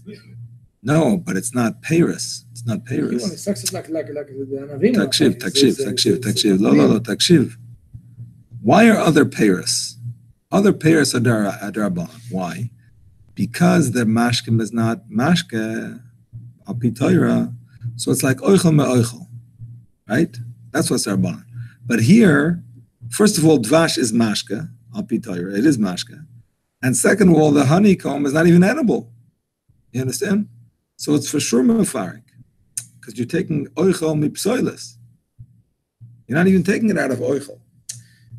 liquid. No, but it's not payers. It's not You want to payers. suck it like the anavim. Takshiv. Lo, takshiv. Why are other payers? Other payers are darabanan. Why? Because the mashkim is not mashke al pitoira, so it's like oichel me'oichel, right? That's what's darabanan. But here, first of all, dvash is mashke al pitoira. It is mashke, and second of all, the honeycomb is not even edible. You understand? So it's for sure mefarik, because you're taking oichel mipsoilis. You're not even taking it out of oichel.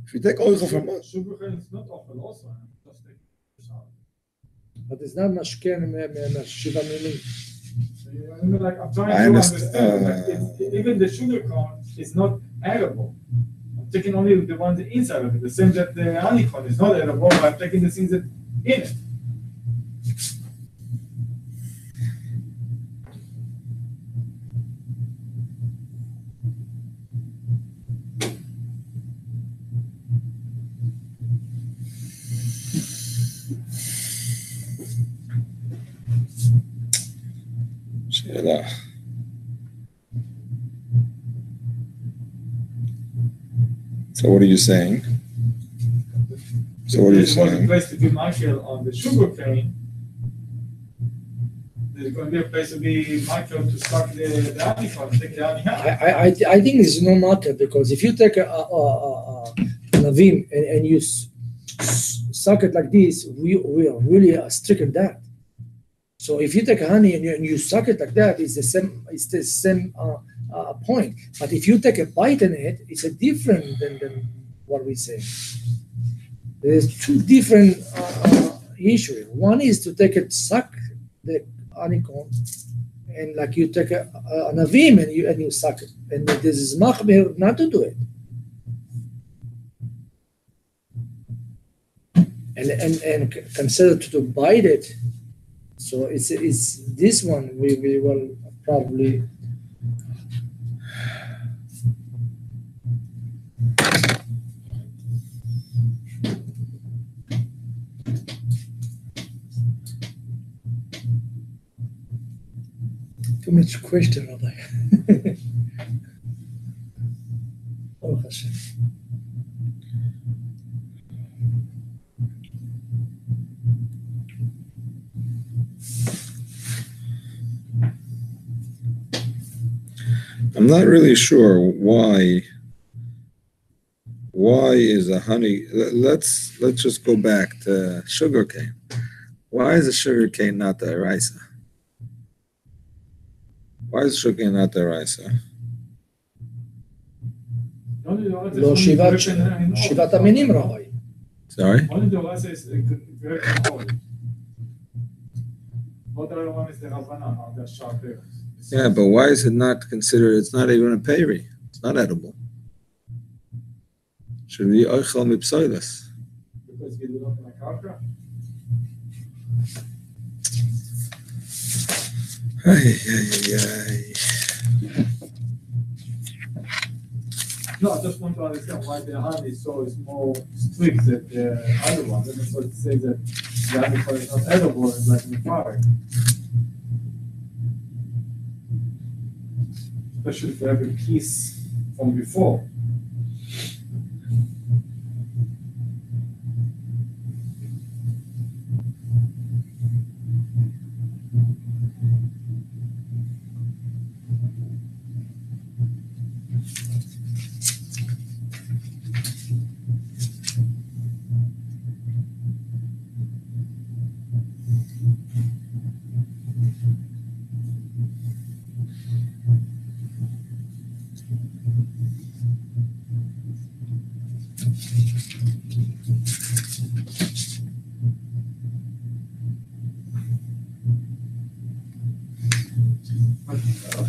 If you take oichel from Sugar cane is not often also. Just take it out. But it's not mashken shiva minim. So, you know, like I'm trying I to understand. understand that even the sugar cone is not edible. I'm taking only the ones inside of it. The same that the honeycomb is not edible, but I'm taking the things that in it. Sheila. So what are you saying? So what are you There's one saying? place to be Michael on the sugar cane. There's going to be a place to be Michael to suck the honeycomb, take the honey out. I think it's no matter, because if you take an avim and you suck it like this, we are really strict on that. So if you take honey and you suck it like that, it's the same point. But if you take a bite in it, it's a different than what we say. There's two different issues. One is to take it, suck the honeycomb, and like you take an avim and you suck it. And this is machmir not to do it. And consider to bite it. So it's this one we will probably. Too much question over there. Oh, Hashem. I'm not really sure why is a honey. Let's just go back to sugarcane. Why is a sugarcane not the eraisa? Why is sugarcane not the eraisa? לא שיבת המינים ראוי. Sorry? Only the Rasa is very holy. What other one is the Rabbanan, the sharp areas? Yeah, but why is it not considered? It's not even a peri. It's not edible. Should be oichel mipsoilas. Because we do not in a karka. Ay, ay, ay. No, I just want to understand why the honey is so is more strict than the other one. That's what it says that the honey is not edible, it's like in the fire. Especially if you have a piece from before.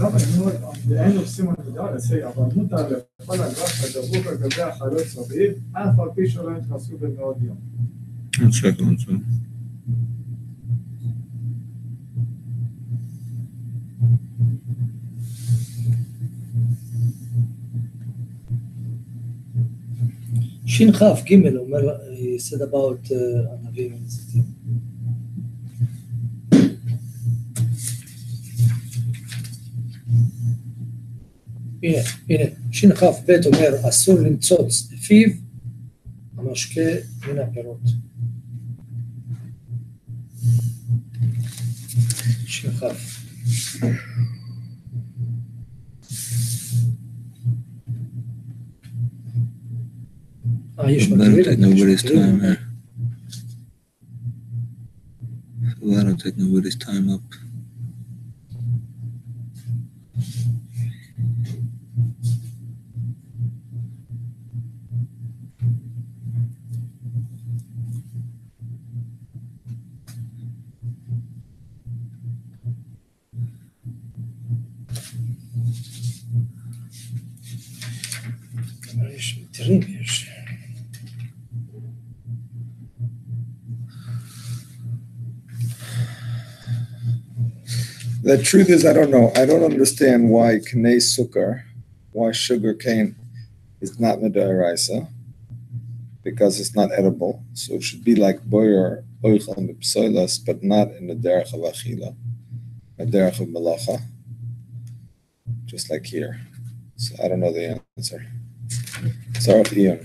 Rabbi, you know what, on the end of Siman Vidal, it say, אבל מותר לכל הגרש הדבוק על גבי החלות סביב, אף על פי שלא התכנסו במאות יום. One second. Shin Chaf Gimel אומר, he said about ענבים and זיתים. הנה, שין כף ב' אומר, אסור למצוץ לפיו המשקה מן הפירות. שין כף. יש Let nobody's time here. Let him take nobody's time up. יש מתירים, יש. The truth is, I don't know. I don't understand why knei sukkar, why sugar cane is not medaraisa, because it's not edible. So it should be like boyer oichel mipsoilas, but not in the derech of achila, a derech of malacha, just like here. So I don't know the answer. Tzarech Iyon.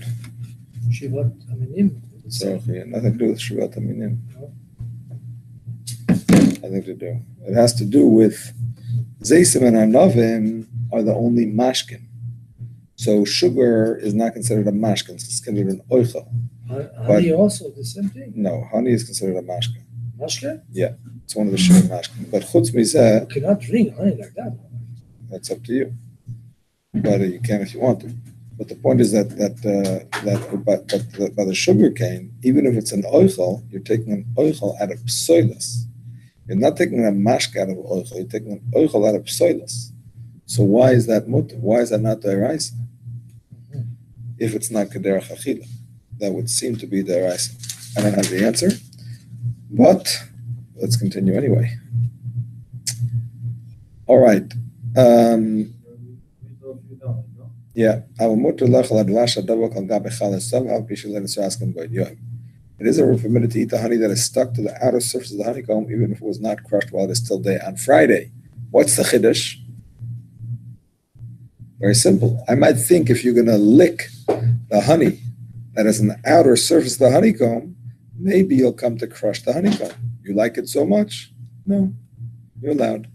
שיבת המינים. Tzarech Iyon. Nothing to do with Shivat Aminim. No. Nothing to do. It has to do with Zeisim and Arnavim are the only mashkin. So sugar is not considered a mashkin, it's considered an oichel. Honey also the same thing. No, honey is considered a mashkin. Mashke? It's one of the sugar mashkin. But chutz mizeh, You cannot drink honey like that. that's up to you. But you can if you want to. But the point is that by the sugar cane, even if it's an oichel, you're taking an oichel out of psoilas. You're not taking a mashk out of oichel, you're taking an oichel out of psoilas. So why is that mutter? Why is that not deraisa? If it's not kederach achila, that would seem to be deraisa. I don't have the answer, but let's continue anyway. All right. Yeah. It is permitted to eat the honey that is stuck to the outer surface of the honeycomb, even if it was not crushed while it is still day on Friday. What's the chiddush? Very simple. I might think if you're going to lick the honey that is on the outer surface of the honeycomb, maybe you'll come to crush the honeycomb. You like it so much? No, you're allowed.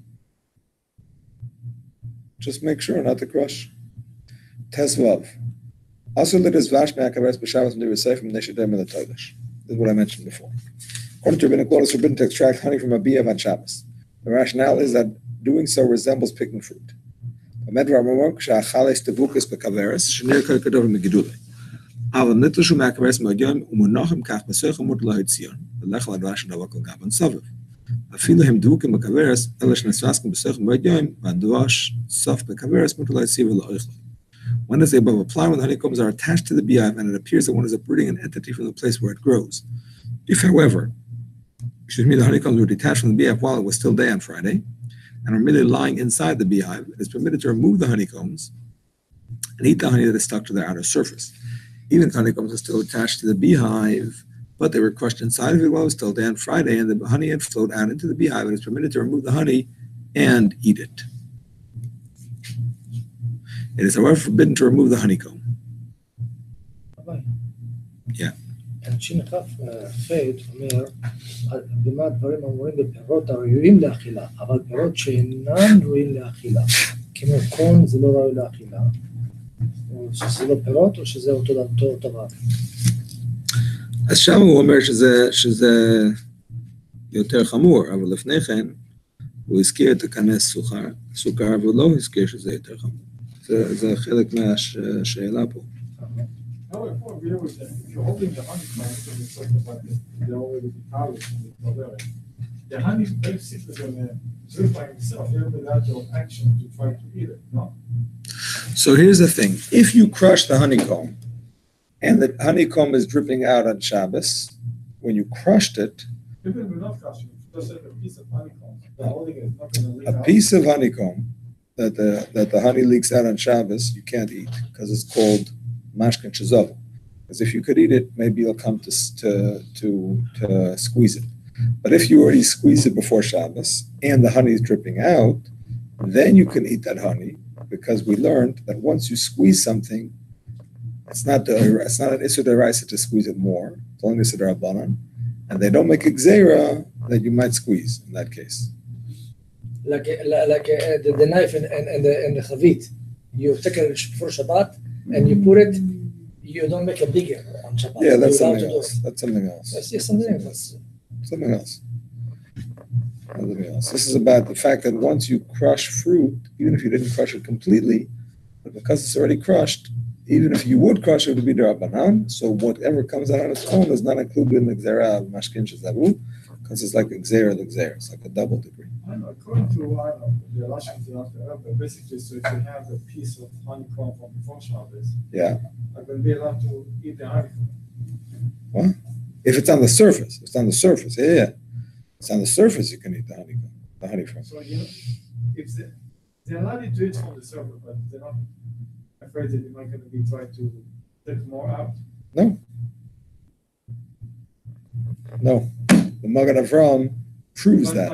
Just make sure not to crush. Tesvav. This is what I mentioned before. According to rabbinic law, it's forbidden to extract honey from a bee on Shabbos. The rationale is that doing so resembles picking fruit. But the אפילו הם דבוקים בכוורת, אלה שנשרסקים בשכל בית יום, והדבש סוף בכוורת, מותר להציב ולא אוכלו. When is the above apply when the honeycombs are attached to the beehive and it appears that one is uprooting an entity from the place where it grows? If, however, the honeycombs were detached from the beehive while it was still day on Friday and are merely lying inside the beehive, it is permitted to remove the honeycombs and eat the honey that is stuck to their outer surface. Even if the honeycombs are still attached to the beehive, but they were crushed inside of it while it was still day on Friday and the honey had flowed out into the beehive, it is permitted to remove the honey and eat it. It is, however, forbidden to remove the honeycomb. Yeah. ש"כ ח' אומר, במה הדברים אמורים בפירות הראויים לאכילה, אבל פירות שאינם ראויים לאכילה, כמו קון זה לא ראוי לאכילה, או שזה לא פירות או שזה אותו דבר. אז שם הוא אומר שזה יותר חמור, אבל לפני כן הוא הזכיר את הכנס סוכר, והוא לא הזכיר שזה יותר חמור. זה חלק מהשאלה פה. However, if you're holding the honeycombs and you're talking about they're already polished and covered, the honey basically going to drip by itself. You have without your action to try to eat it, no? So here's the thing. If you crush the honeycomb and the honeycomb is dripping out on Shabbos, when you crushed it, even without crushing, just like a piece of honeycomb, the holding it is not going to leak out. a piece of honeycomb that the honey leaks out on Shabbos, you can't eat because it's called mashkin shezov. Because if you could eat it, maybe you'll come to squeeze it. But if you already squeeze it before Shabbos and the honey is dripping out, then you can eat that honey because we learned that once you squeeze something, it's not an issur d'oraisa to squeeze it more. It's only issur d'rabbanan, and they don't make a gzeira that you might squeeze in that case. Like the knife and the chavit, you take it before Shabbat and you put it. You don't make a bigger on Shabbat. Yeah, that's something else. That's something else. That's something else. Something else. Something else. This is about the fact that once you crush fruit, even if you didn't crush it completely, but because it's already crushed, even if you would crush it, it would be d'Rabbanan. So whatever comes out on its own is not included in the Gzera of Mashkin Shezavu, because it's like a Gzera. It's like a double degree. I know, according to the Russians, basically, so if you have a piece of honeycomb from before Shabbos, Yeah. I'm going to be allowed to eat the honeycomb. What? If it's on the surface, it's on the surface. Yeah. It's on the surface you can eat the honey from. So, if they're allowed to do it from the surface, but they're not afraid that you're not going to be trying to take more out? No. The Magen Avraham proves that.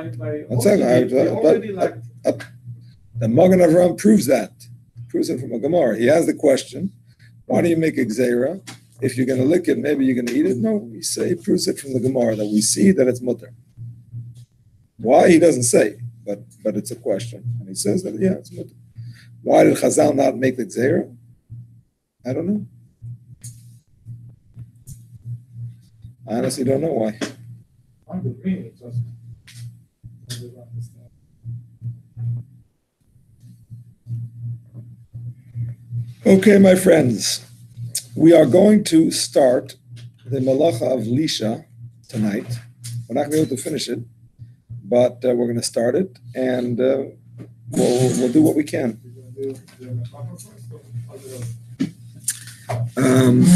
The Magen Avraham proves that. Proves it from a Gemara. He has the question, why do you make a gzeira? If you're going to lick it, maybe you're going to eat it. No, he proves it from the Gemara that we see that it's mutter. Why, he doesn't say, but it's a question. And he says that, yeah, it's mutter. Why did Chazal not make the gzeira? I don't know. I honestly don't know why. I'm with me, it just I don't understand. Okay, my friends, we are going to start the Malacha of Lisha tonight. We're not going to be able to finish it, but we're going to start it, and we'll do what we can. You're going to do the Mechaber first, or I'll do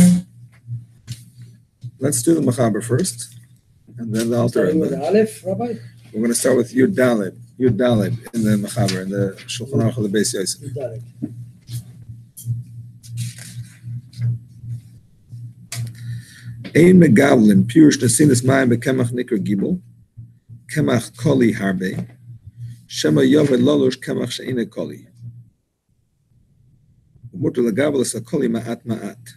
it? Let's do the Mechaber first, and then the Alter. With Aleph, Rabbi? We're going to start with Yud Daled in the Mechaber, in the Shulchan Aruch of the Beis Yosef. Yud Daled. Ein megavlin pirush nesinas mayim bekemach nikra gibel kemach koli harbe shema yoved lolosh kemach she'ina koli umuter legavl es koli ma'at ma'at.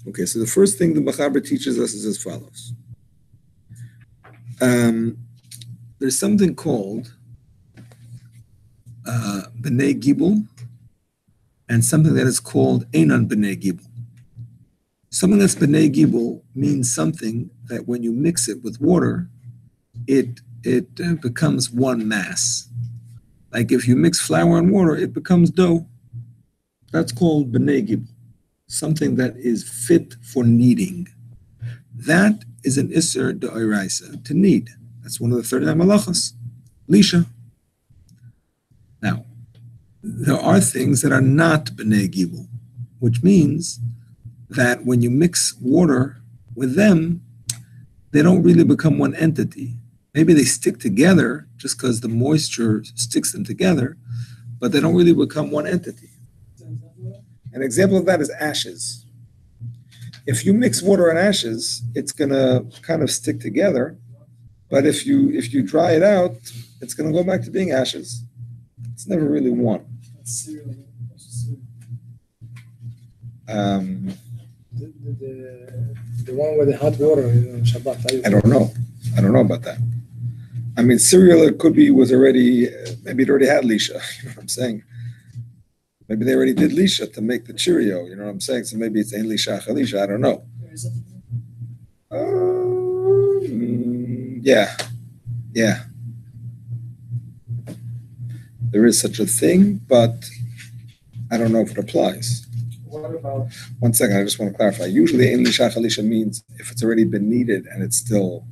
Okay, so the first thing the Mechaber teaches us is as follows. There's something called B'nai Gibel and something that is called Einan B'nai Gibel. Something that's B'nai Gibel means something that when you mix it with water, it becomes one mass. Like if you mix flour and water, it becomes dough. That's called B'nai Gibel. Something that is fit for kneading. That is an Isser D'Oraisa to knead. That's one of the 39 malachas. Lisha. Now, there are things that are not B'nei Gibul, which means that when you mix water with them, they don't really become one entity. Maybe they stick together just because the moisture sticks them together, but they don't really become one entity. An example of that is ashes. If you mix water and ashes, it's going to kind of stick together, but if you dry it out, it's going to go back to being ashes. It's never really one. The one with the hot water in Shabbat. I don't know about that. I mean, cereal, it could be was already, maybe it already had Lisha, you know what I'm saying? Maybe they already did Lisha to make the Cheerio, you know what I'm saying? So maybe it's Ein Lisha Chalisha, I don't know. Yeah. There is such a thing, but I don't know if it applies. What about? One second, I just want to clarify. Usually, Ein Lisha Chalisha means if it's already been kneaded and it's still,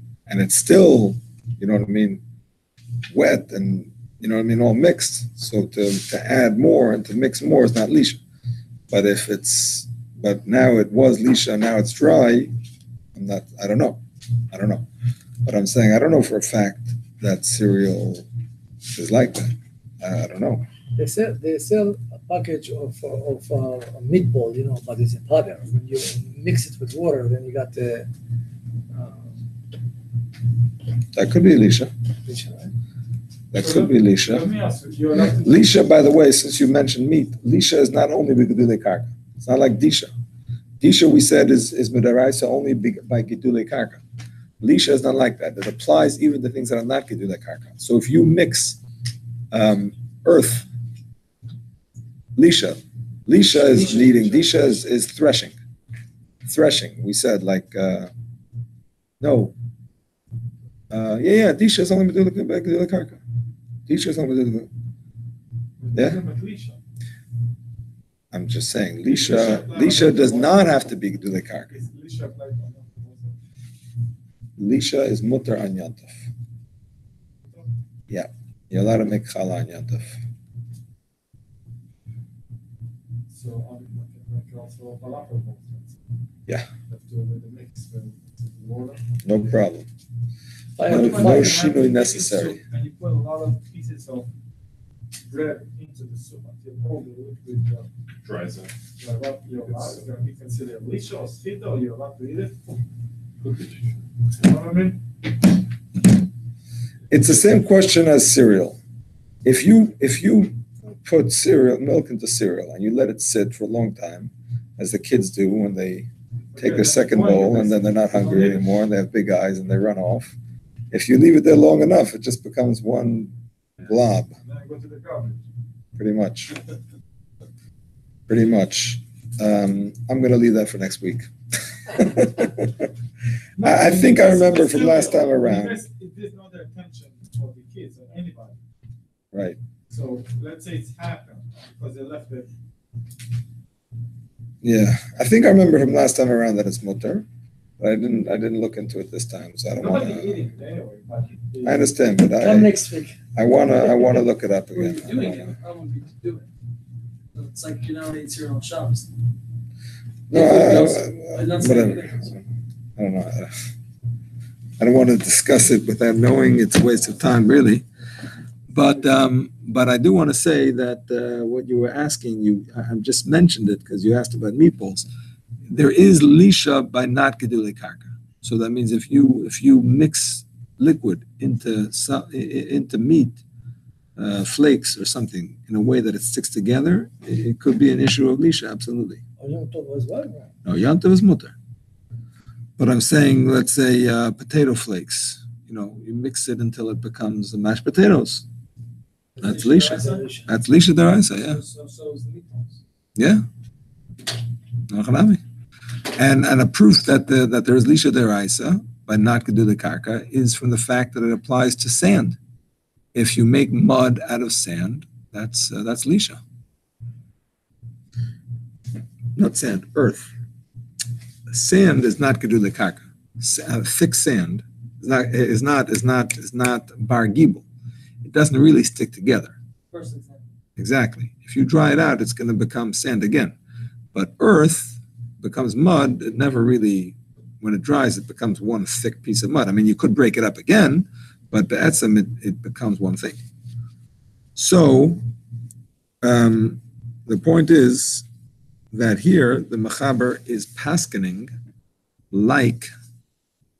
you know what I mean, wet and, you know what I mean, all mixed. So to add more and to mix more is not Lisha. But but now it was Lisha, now it's dry, I don't know. But I'm saying, I don't know for a fact that cereal is like that. I don't know. They sell a package of a meatball, you know, but it's a powder. When you mix it with water, then you got the. That could be Lisha. Right? That could be Lisha. Let me ask you, you're not. Lisha, by the way, since you mentioned meat, Lisha is not only B'Gedulei Karka. It's not like Disha. Disha, we said, is Midaraisa only by Gedulei Karka. Lisha is not like that. It applies even to things that are not Gedulei Karka. So if you mix earth, Lisha is kneading, Disha is threshing. Threshing, we said, like, no. Disha is only Gedulei Karka. Disha is only Gedulei. Yeah? I'm just saying, Lisha does not have to be Gedulei Karka. Lisha is mutter on Yantuf. Yeah, you're allowed to make challah on Yantuf. So make also falafel balls. Yeah. Have to with the mix with water. No problem. No shinoi necessary. And you put a lot of pieces of bread into the soup until all the liquid Dries up. you're allowed to be considered lisha or sfita, or you're allowed to eat it. Could be. You know what I mean? It's the same question as cereal. If you put milk into cereal and you let it sit for a long time, as the kids do when they take their second bowl and then they're not hungry anymore and they have big eyes and they run off. If you leave it there long enough, it just becomes one blob. Then I go to the garbage. Pretty much. I'm going to leave that for next week. I think I remember from last time around. It is not their attention for the kids or anybody. Right. So let's say it's happened because they left it. Yeah, I think I remember from last time around that it's mutter, but I didn't look into it this time, so I don't want Nobody eating to. it anyway. But I understand, but Come next week. I wanna look it up When again. you're doing it, I want you to do it. So it's like you're now eating cereal on Shabbos. No, whatever. I don't know. I don't want to discuss it without knowing. It's a waste of time, really. But I do want to say that what you were asking, I just mentioned it because you asked about meatballs. There is lisha by not gedulei karka. So that means if you mix liquid into meat, flakes or something in a way that it sticks together, it could be an issue of lisha. Absolutely. Yom Tov as well? No, Yom Tov is mutter. But I'm saying, let's say potato flakes. You mix it until it becomes mashed potatoes. That's lisha. That's lisha deraisa, yeah. So is the meatballs. Yeah. And a proof that there is lisha deraisa by not gedulei karka is from the fact that it applies to sand. If you make mud out of sand, that's lisha. Not sand, earth. Sand is not gedulei karka. thick sand is not bar gibel. It doesn't really stick together. First example. Exactly. If you dry it out, it's going to become sand again. But earth becomes mud. It never really, when it dries, it becomes one thick piece of mud. I mean, you could break it up again, but it becomes one thing. So the point is that here the Mechaber is paskening like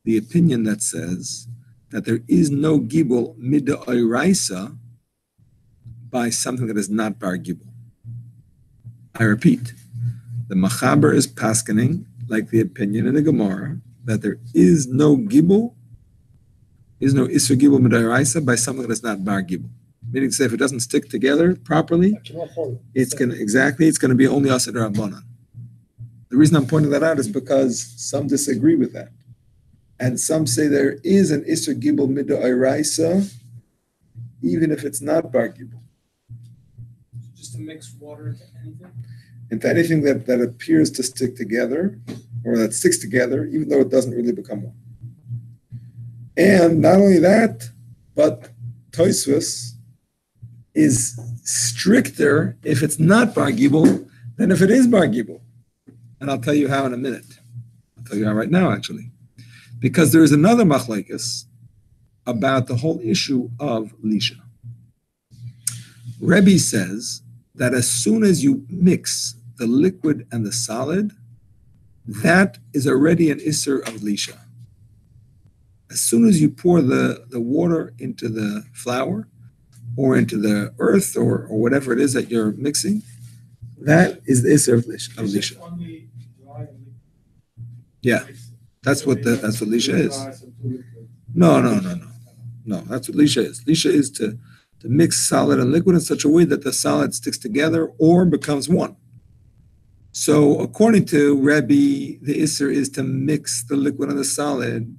the opinion that says that there is no gibel mid'oraisa by something that is not bar gibel. I repeat, the Mechaber is paskening like the opinion in the Gemara that there is no gibel, is no isur gibel mid'oraisa by something that is not bar gibel. Meaning to say, if it doesn't stick together properly, it's going to be only asad rabbanan. The reason I'm pointing that out is because some disagree with that. And some say there is an Isser Gibel Mid'oraisa, even if it's not Bar Gibel. Just to mix water into anything? Into anything that appears to stick together, or that sticks together, even though it doesn't really become one. And not only that, but Tosfos is stricter if it's not Bar Gibel than if it is Bar Gibel. And I'll tell you how in a minute. I'll tell you how right now, actually. Because there is another machlekes about the whole issue of lisha. Rebbe says that as soon as you mix the liquid and the solid, that is already an isser of lisha. As soon as you pour the water into the flour or into the earth or whatever it is that you're mixing, that is the isser of lisha. Only dry and liquid. Yeah. That's what lisha is. No. That's what lisha is. Lisha is to mix solid and liquid in such a way that the solid sticks together or becomes one. So according to Rebbe, the isser is to mix the liquid and the solid,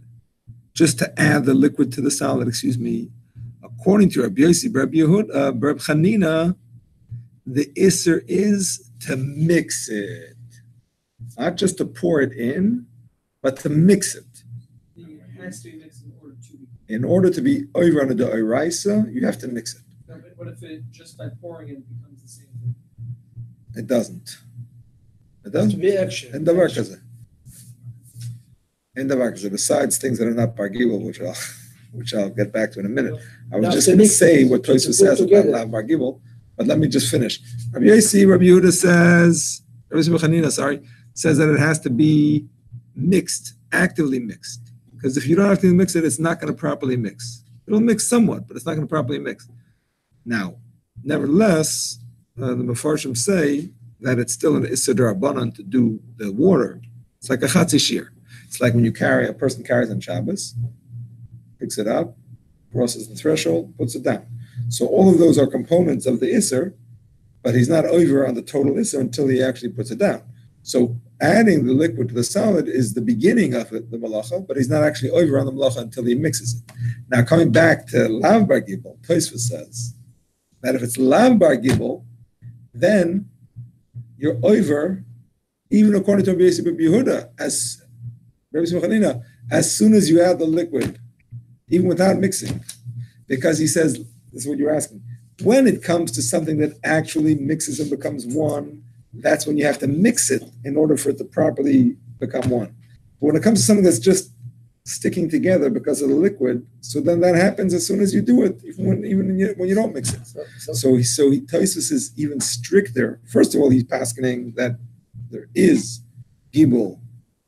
just to add the liquid to the solid. According to Rabbi Yossi, Rabbi Yehuda, Rabbi Chanina, the isser is to mix it, not just to pour it in, but to mix it. It has to be mixed in order to be. In order to be over on the D'oraisa, you have to mix it. No, but what if it just by pouring it becomes the same thing? It doesn't. It To doesn't. be action. And the besides things that are not bar gibel, which I'll get back to in a minute. I was Now, just to going to mix say it, what to Tosfos put says about together. lav bar gibel, but let me just finish. Rabbi Yossi, Rabbi Yehuda says, Rabbi Chanina, says that it has to be mixed, actively mixed. Because if you don't actively mix it, it's not going to properly mix. It'll mix somewhat, but it's not going to properly mix. Now, nevertheless, the Mefarshim say that it's still an Issa D'Rabbanan to do the water. It's like a Chatzi Shir. It's like when a person carries on Shabbos, picks it up, crosses the threshold, puts it down. So all of those are components of the Isser, but he's not over on the total Isser until he actually puts it down. So adding the liquid to the solid is the beginning of it, the malacha, but he's not actually over on the malacha until he mixes it. Now coming back to Lav Bar Gibel, Tosfos says that if it's Lav Bar Gibel, then you're over, even according to Rabbi Yehuda, as Rabbi Chanina, as soon as you add the liquid, even without mixing, because he says, this is what you're asking, when it comes to something that actually mixes and becomes one, that's when you have to mix it in order for it to properly become one. But when it comes to something that's just sticking together because of the liquid, so then that happens as soon as you do it, even when you don't mix it. So Tosfos is even stricter. First of all, he's paskening that there is gibel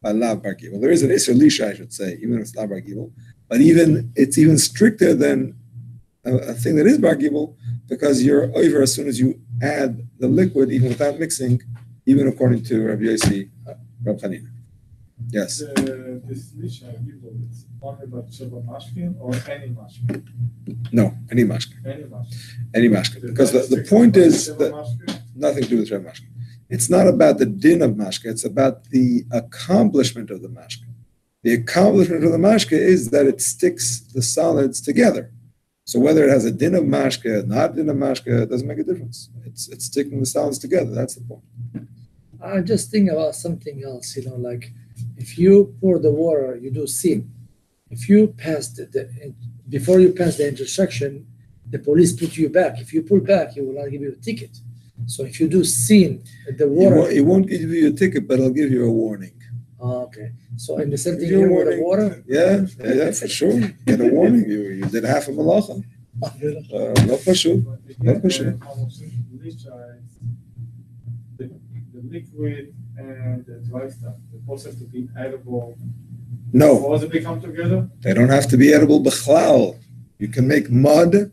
by lav bar gibel. There is an isser lisha, I should say, even if it's lav bar gibel. But it's even stricter than a thing that is bar gibel, because you're over as soon as you add the liquid, even without mixing, even according to Rabbi Yossi, Rabbi Chanina. Yes. This lisha gibel, it's only about Sheva Mashkin or any Mashkin? No, any mashkin. Any Mashkin. Any mashkin. Because the point is that nothing to do with Sheva Mashkin. It's not about the din of mashka, it's about the accomplishment of the mashka. The accomplishment of the mashka is that it sticks the solids together. So whether it has a din of mashka, not din of mashka, it doesn't make a difference. It's sticking the solids together. That's the point. I just think about something else, like if you pour the water, you do sin. If you pass before you pass the intersection, the police put you back. If you pull back, he will not give you a ticket. So if you do sin, the water. It won't give you a ticket, but I'll give you a warning. Oh, okay. So in the same thing Give you a here with the warning. water. Yeah, for sure. Get a warning. You did half a malacha. No pashut. But No again, pashut. the conversation with Lisha is the liquid and the dry stuff, they're supposed to be edible. No, Supposed to be come together? they don't have to be edible b'chlal. You can make mud,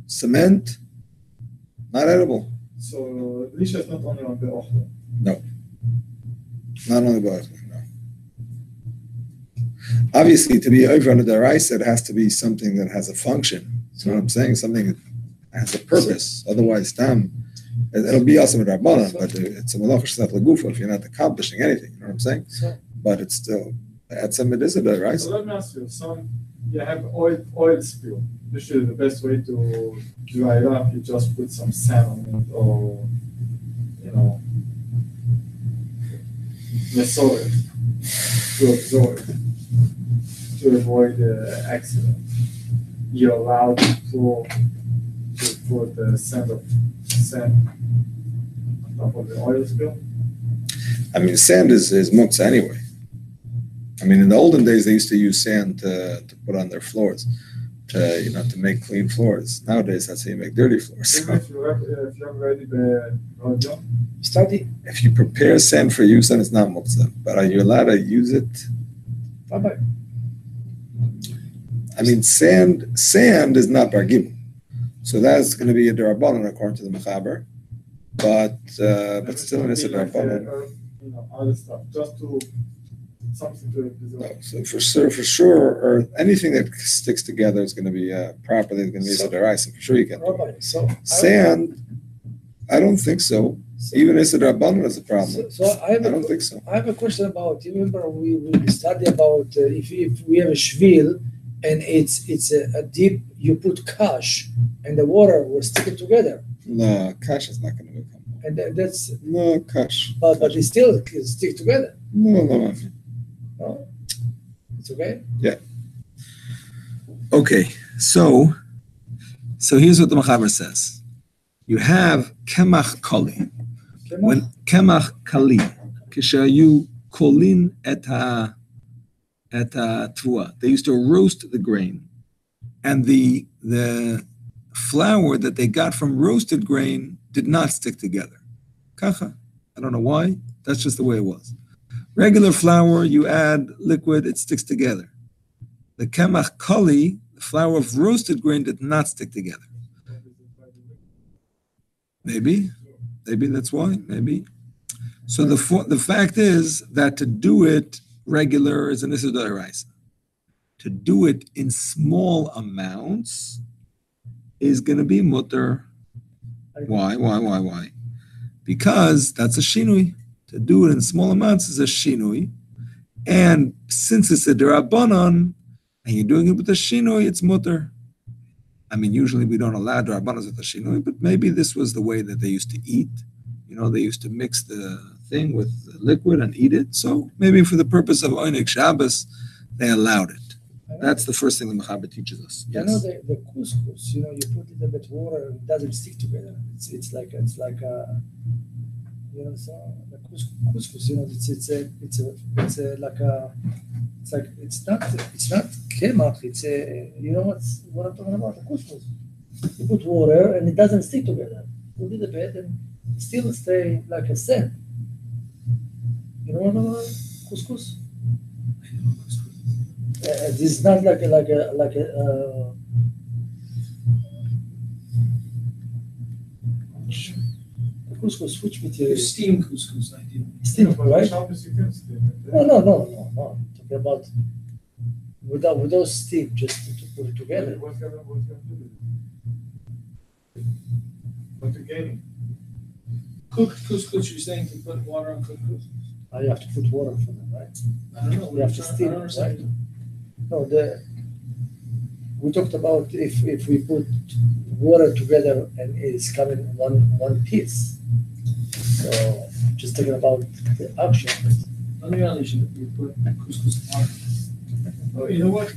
cement, not edible. So Lisha is not only on the ochel. Not only b'chlal, no. Obviously, to be over under the rice, it has to be something that has a function. That's what I'm saying. Something that has a purpose. Otherwise, it'll be also with Rabbanan, but it's a malach shnat legufa if you're not accomplishing anything. You know what I'm saying? But it's still at some it is a rice. So let me ask you, you have oil spill. Usually the best way to dry it up, you just put some sand on it or, massage it to absorb it, to avoid the accident. You're allowed to put the sand on top of the oil spill. I mean, sand is muktzah anyway. I mean, in the olden days, they used to use sand to put on their floors, to make clean floors. Nowadays, that's how you make dirty floors. Even if you have already the radio, Study. If you prepare sand for use, then it's not muktzah. But are you allowed to use it? Bye-bye. I mean, sand is not bar gimel. So that's going to be a derabanan according to the mechaber. But still, it's a derabanan. other stuff, just to something to No, so for sure, or anything that sticks together is going to be properly going to be a deraisa. For sure, you can. Rabbi, so Sand, I don't think so. Even Issa Rabbanan is a problem. So I don't think so. I have a question about. You remember we studied about if we have a shvil and it's a deep. You put kash and the water will stick it together. No, kash is not going to become. And that's No, kash. but it still stick together. No. No, it's okay. Okay, so here's what the Mechaber says. You have kemach kali. When kemach kali, kishayu kolin et tvua. They used to roast the grain, and the flour that they got from roasted grain did not stick together. Kacha. I don't know why. That's just the way it was. Regular flour, you add liquid, it sticks together. The kemach kali, the flour of roasted grain, did not stick together. Maybe that's why. Maybe. So the fact is that to do it regular is an issur d'oraisa. To do it in small amounts is going to be mutter. Why? Because that's a shinui. To do it in small amounts is a shinui. And since it's a derabanan, and you're doing it with a shinui, it's mutter. I mean, usually we don't allow derabanas with a shinui, but maybe this was the way that they used to eat. They used to mix the thing with the liquid and eat it. So maybe for the purpose of Oinik Shabbos, they allowed it. That's the first thing the Mechaber teaches us. Yes. I know the couscous, you put a little bit water and it doesn't stick together. It's like so the couscous, it's not kemach, it's what I'm talking about, the couscous. You put water and it doesn't stick together. Put it a bit and it still stay like a sand. You know what I'm talking about? Couscous? This is not like a couscous. Which material? Steam couscous, I do. Steam, right? No. Talking about without steam, just to put it together. What's going to do? What to gain? Cooked couscous, you're saying to put water on cooked couscous? You have to put water for them, right? I don't know. You have to steam it, right? No, we talked about if we put water together and it's coming one piece. So just talking about the action. לא נראה לי שפות קוסקוס on. Oh, you know what?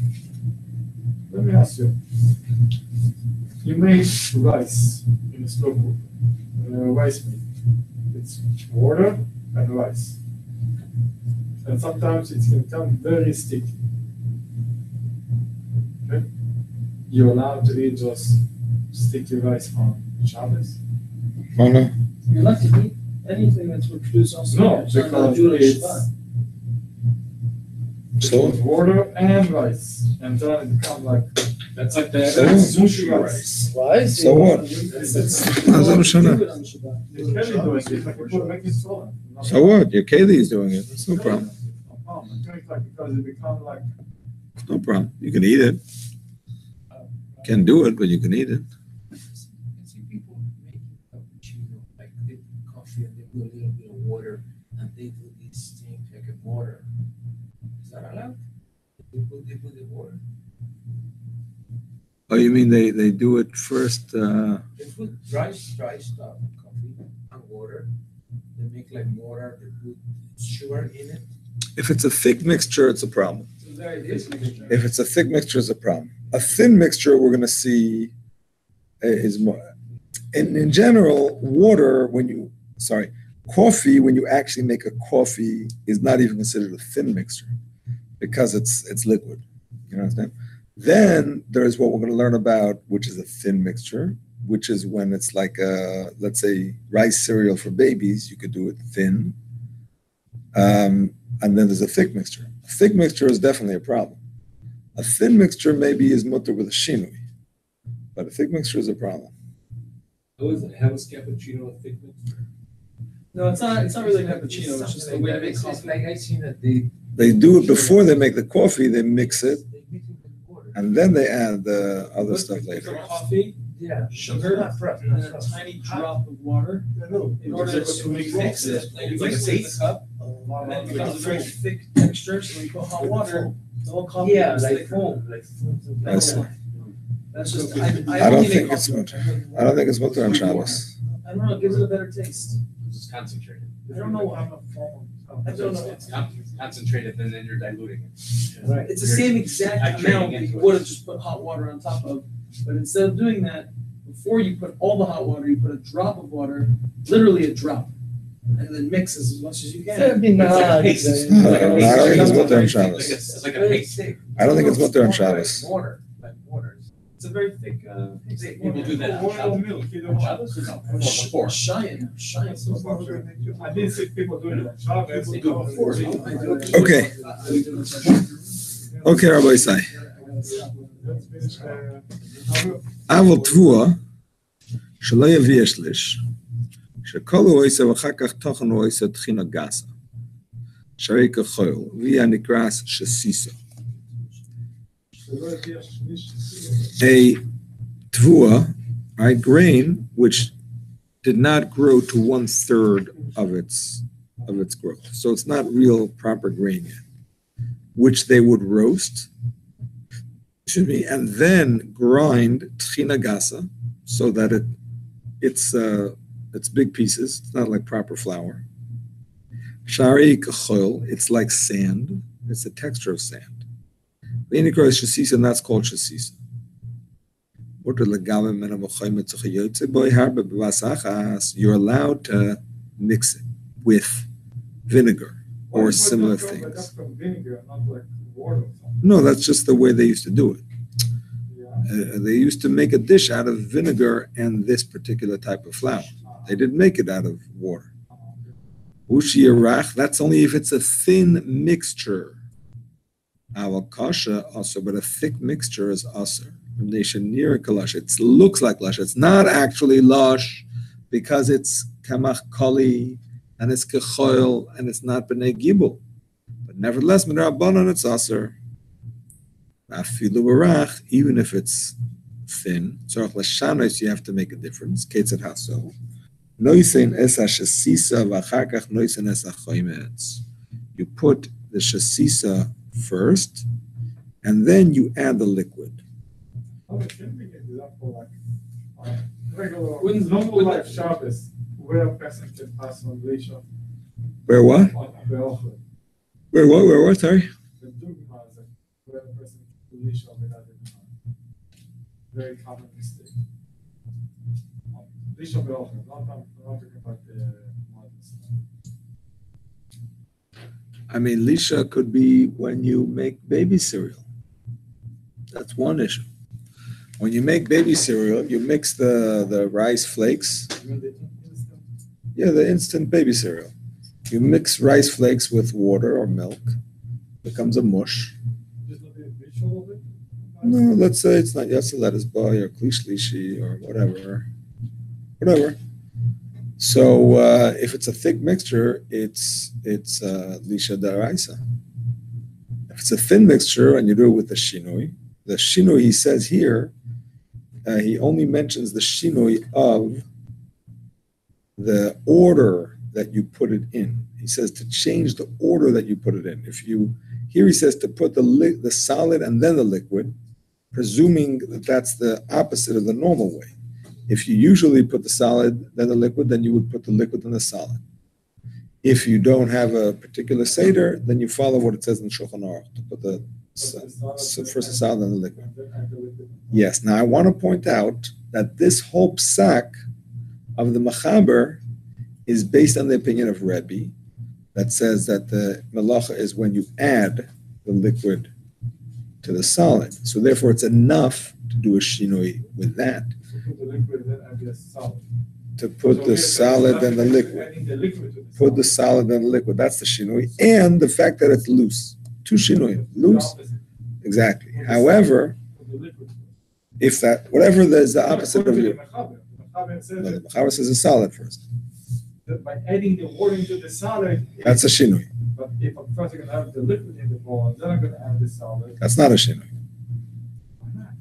Let me ask you. You make rice in a slow cook, rice meat. It's water and rice. And sometimes it can become very sticky. Okay? You're allowed to eat just sticky rice on Shabbos? Why not? You're allowed to eat anything that's produced on No, Shabbat. It's not allowed because to do it on it's Shabbat. it So? was water and rice. And then it become like That's like the So? sushi rice. Rice? So what? You're allowed to do it on Shabbat. the Kelly doing it, like people make it so. So what? Your Kaylee is doing it. That's no problem. I'm doing it like because it become like No problem. You can eat it. Can't do it, but you can eat it. I see people making cappuccino, like they put coffee and they put a little bit of water and they do this thing like a mortar. Is that allowed? They put the water. Oh, you mean they do it first? They put dry stuff, coffee and water. They make like mortar, they put sugar in it. If it's a thick mixture, it's a problem. It's a very thick mixture. If it's a thick mixture, it's a problem. A thin mixture, we're going to see is more. In general, coffee, when you actually make a coffee, is not even considered a thin mixture because it's liquid. You understand? Then there's what we're going to learn about, which is a thin mixture, which is when it's like let's say rice cereal for babies. You could do it thin. And then there's a thick mixture. A thick mixture is definitely a problem. A thin mixture maybe is mutter with a shinui, but a thick mixture is a problem. How is it? How is cappuccino a thick mixture? No, it's not really cappuccino. It's just the way to make It's coffee. like I seen that they They do it before they make the coffee. They mix it, They mix it with water. and then they add the other Put- stuff put later. Coffee, Yeah. sugar, and a tiny drop of water. In order to mix it, you It's like mix a it in the cup, and then it becomes a very thick texture. So when you put hot water, the whole coffee Yeah, becomes like thicker. foam, like foam. I see. That's just I don't think it's mutter. I don't think it's mutter on Shabbos. I don't know. It gives it a better taste. It's just concentrated. I don't know. I don't know. It's concentrated, and then you're diluting it. Right. It's the same exact Titrating amount that into you it. would have just put hot water on top of. But instead of doing that, before you put all the hot water, you put a drop of water, literally a drop, and then mix as much as you can. That'd be It's like a nice. paste. No, I don't think it's mutter on Shabbos. It's like a Very paste. thick. I don't think it's mutter on Shabbos. Water, like water. It's a very thick. Paste. People do that on oil Shabbos. milk, you On know. Shabbos or no? Before. Cheyenne. I didn't see people doing it on Shabbos. They do it before. Okay. Okay, Rabbi Isai. Let's finish אבל תבואה שלא יביא שליש, שכל הוא עושה ואחר כך תוכן הוא עושה תחינה גסה, שהרי כחול, והיא הנקרס שסיסו. A tvua, right, grain, which did not grow to 1/3 of its growth. So it's not real proper grain yet, which they would roast, and then grind tchina gasa so that it's big pieces. It's not like proper flour. Shari kachol, it's like sand. It's the texture of sand. V'nikra is shasisa, and that's called shasisa. You're allowed to mix it with vinegar or similar things. Vinegar, not like water or something. No, that's just the way they used to do it. Yeah. They used to make a dish out of vinegar and this particular type of flour. They didn't make it out of water. Ushi yarach, that's only if it's a thin mixture. Our kasha also, but a thick mixture is aser. It looks like lush. It's not actually lush because it's kamach kali and it's kechoil and it's not b'nei gibul. But nevertheless, midrabanan it's aser. Afilu barach, even if it's thin, tzorach l'shanos, you have to make a difference. Ketzad haso. Noisen es hashasisa v'achar kach noisen es hachoymetz. You put the shasisa first, and then you add the liquid. Can we get example like regular, Wouldn't- normal wouldn't- like Shabbos, where a person can pass on relation Where what? on Be'ochel. Where what? Sorry. The dogma is like where a person can do lisha without it. Very common mistake. Lisha be'ochel, not talking about the modern stuff. I mean, lisha could be when you make baby cereal. That's one issue. When you make baby cereal, you mix the rice flakes. You mean the instant? Yeah, the instant baby cereal. You mix rice flakes with water or milk, becomes a mush. Just not the visual of it? No, let's say it's not yatsa lettuce boy or klish lishi or whatever. So if it's a thick mixture, it's lisha daraisa. If it's a thin mixture and you do it with the shinoi he says here, he only mentions the shinoi of the order that you put it in. He says to change the order that you put it in. Here he says to put the solid and then the liquid, presuming that that's the opposite of the normal way. If you usually put the solid, then the liquid, then you would put the liquid and the solid. If you don't have a particular seder, then you follow what it says in Shulchan Aruch, to put the first the solid and the liquid. Yes. Now I want to point out that this whole psak of the Machaber is based on the opinion of Rebbe, that says that the melacha is when you add the liquid to the solid. So therefore, it's enough to do a shinoi with that. So put the liquid then and the solid. To put the solid and the liquid. Put the solid and the liquid. That's the shinoi. And the fact that it's loose. Two shinoi. Loose. Exactly. However, if that, whatever is the opposite of you. The Mechaber says a solid first. By adding the water into the solid. That's a shinoi. But if I'm first going to have the liquid in the bowl, then I'm going to add the solid. That's not a shinoi. Why not?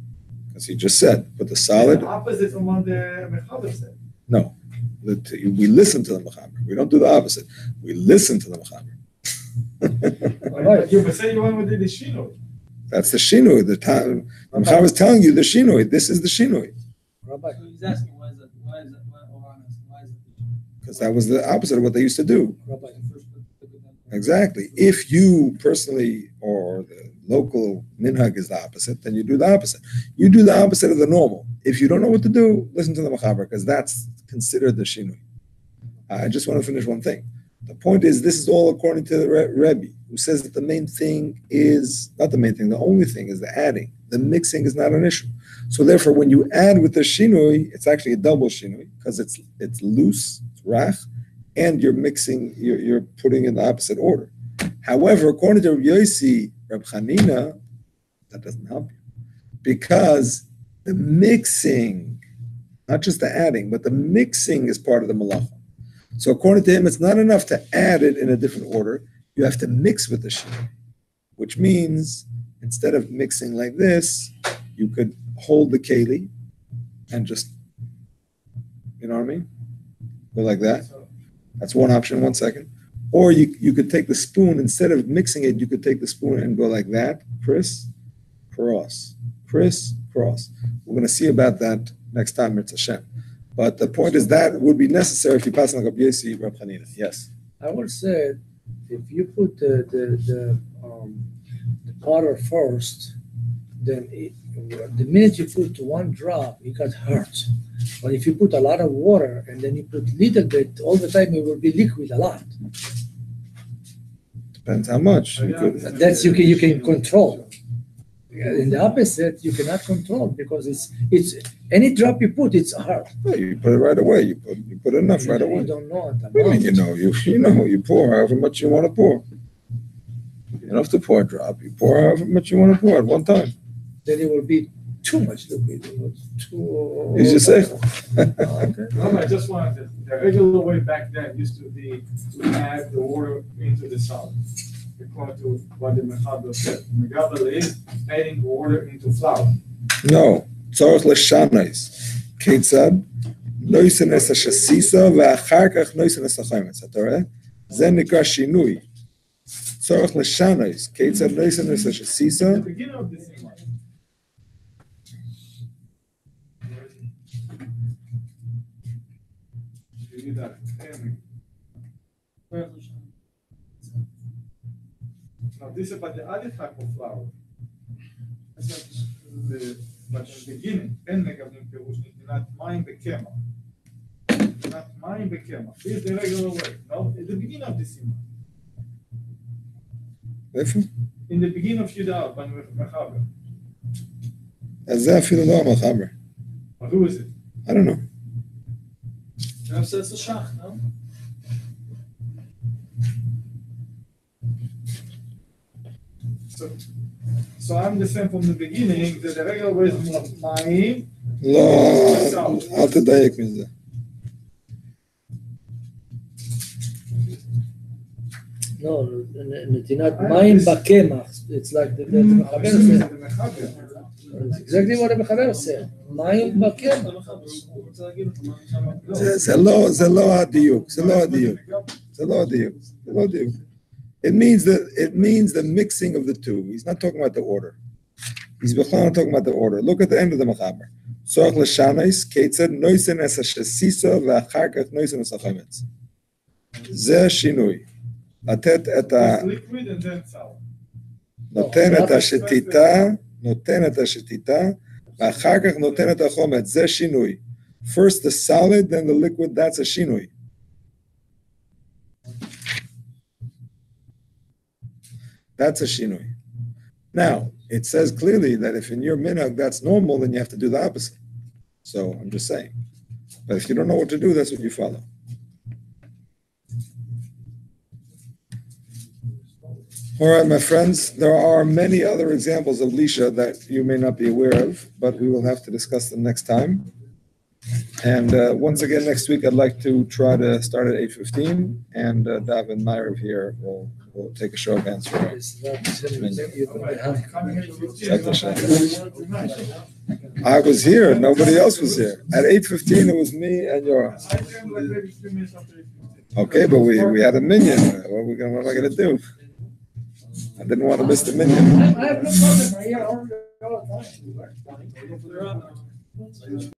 Because he just said, put the solid. It's the opposite from what the Mechaber said. No. We listen to the Mechaber. We don't do the opposite. We listen to the Mechaber. Right. You say you want to do the shinoi. That's the shinoi. The Mechaber is telling you the shinoi. This is the shinoi. Rabbi, So he's asking why is that? Why is it? Because that was the opposite of what they used to do. Rabbi, Exactly. If you personally or the local minhag is the opposite, then you do the opposite. You do the opposite of the normal. If you don't know what to do, listen to the Mechaber, because that's considered the shinui. I just want to finish one thing. The point is, this is all according to the Rebbe, who says that the main thing is, not the main thing, the only thing is the adding. The mixing is not an issue. So therefore, when you add with the shinui, it's actually a double shinui, because it's loose, it's rach, and you're mixing, you're putting in the opposite order. However, according to Rabbi Yossi, Reb Chanina, that doesn't help you. Because the mixing, not just the adding, but the mixing is part of the malacha. So according to him, it's not enough to add it in a different order. You have to mix with the shinui, which means instead of mixing like this, you could hold the keli and just, you know what I mean? Go like that. That's one option, 1 second. Or you could take the spoon, instead of mixing it, you could take the spoon and go like that, criss, cross, criss, cross. We're going to see about that next time, Mirz Hashem. But the point is that would be necessary if you pass on Rabbi Yossi, Reb Chanina. Yes? I would say if you put the powder first, then the minute you put 1 drop, it got hurt. But if you put a lot of water and then you put little bit, all the time it will be liquid a lot. Depends how much. That's you can control. In the opposite, you cannot control because it's any drop you put, it's hard. Yeah, you put it right away. You put enough right away. You don't know the What do you mean you know? You pour however much you want to pour. You don't have to pour a drop. You pour however much you want to pour at one time. Then it will be too much liquid. Is your say? I just wanted the regular way back then used to be to add the water into the solid. According to what the Mechaber said. Mechaber is adding water into flour. No. צורך לשנס. כיצד? לא יסנס השסיסה ואחר כך לא יסנס החמץ. אתה רואה? זה נקרא שינוי. צורך לשנס. כיצד לא יסנס השסיסה? The beginning of this thing. You need that. Now this is about the other type of flour. But in the beginning, אין מקבלים פירוש נתינת מים בקמח. נתינת מים בקמח. This is the regular way. No, at the beginning of the Siman. איפה? In the beginning of Yudal, במחבר. אז זה אפילו לא המחבר. But who is it? I don't know. Rav says the shach, no? So I understand from the beginning that the regular way is מים. לא, אל תדייק מזה. No, נתינת מים בקמח. It's like the מחבר said. It's exactly what the מחבר said. מים בקמח. זה לא הדיוק. It means the mixing of the two. He's not talking about the order. He's not talking about the order. Look at the end of the mechaber. Tzorach l'shanos ketzad noisen es hashesisa ve'achar kach noisen es hachametz. זה השינוי. לתת את ה... liquid and then sour. נותן את השתיתה, ואחר כך נותן את החומץ. זה שינוי. First the solid, then the liquid, that's a שינוי. That's a shinui. Now, it says clearly that if in your minhag that's normal, then you have to do the opposite. So I'm just saying. But if you don't know what to do, that's what you follow. All right, my friends, there are many other examples of Lisha that you may not be aware of, but we will have to discuss them next time. And once again, next week, I'd like to try to start at 8:15, and Davin Meyer here will take a show of hands for us. I was here, nobody else was here. At 8:15, it was me and Yora. Okay, but we had a minion. What am I going to do? I didn't want to miss the minion. I have no problem. I hear all the time.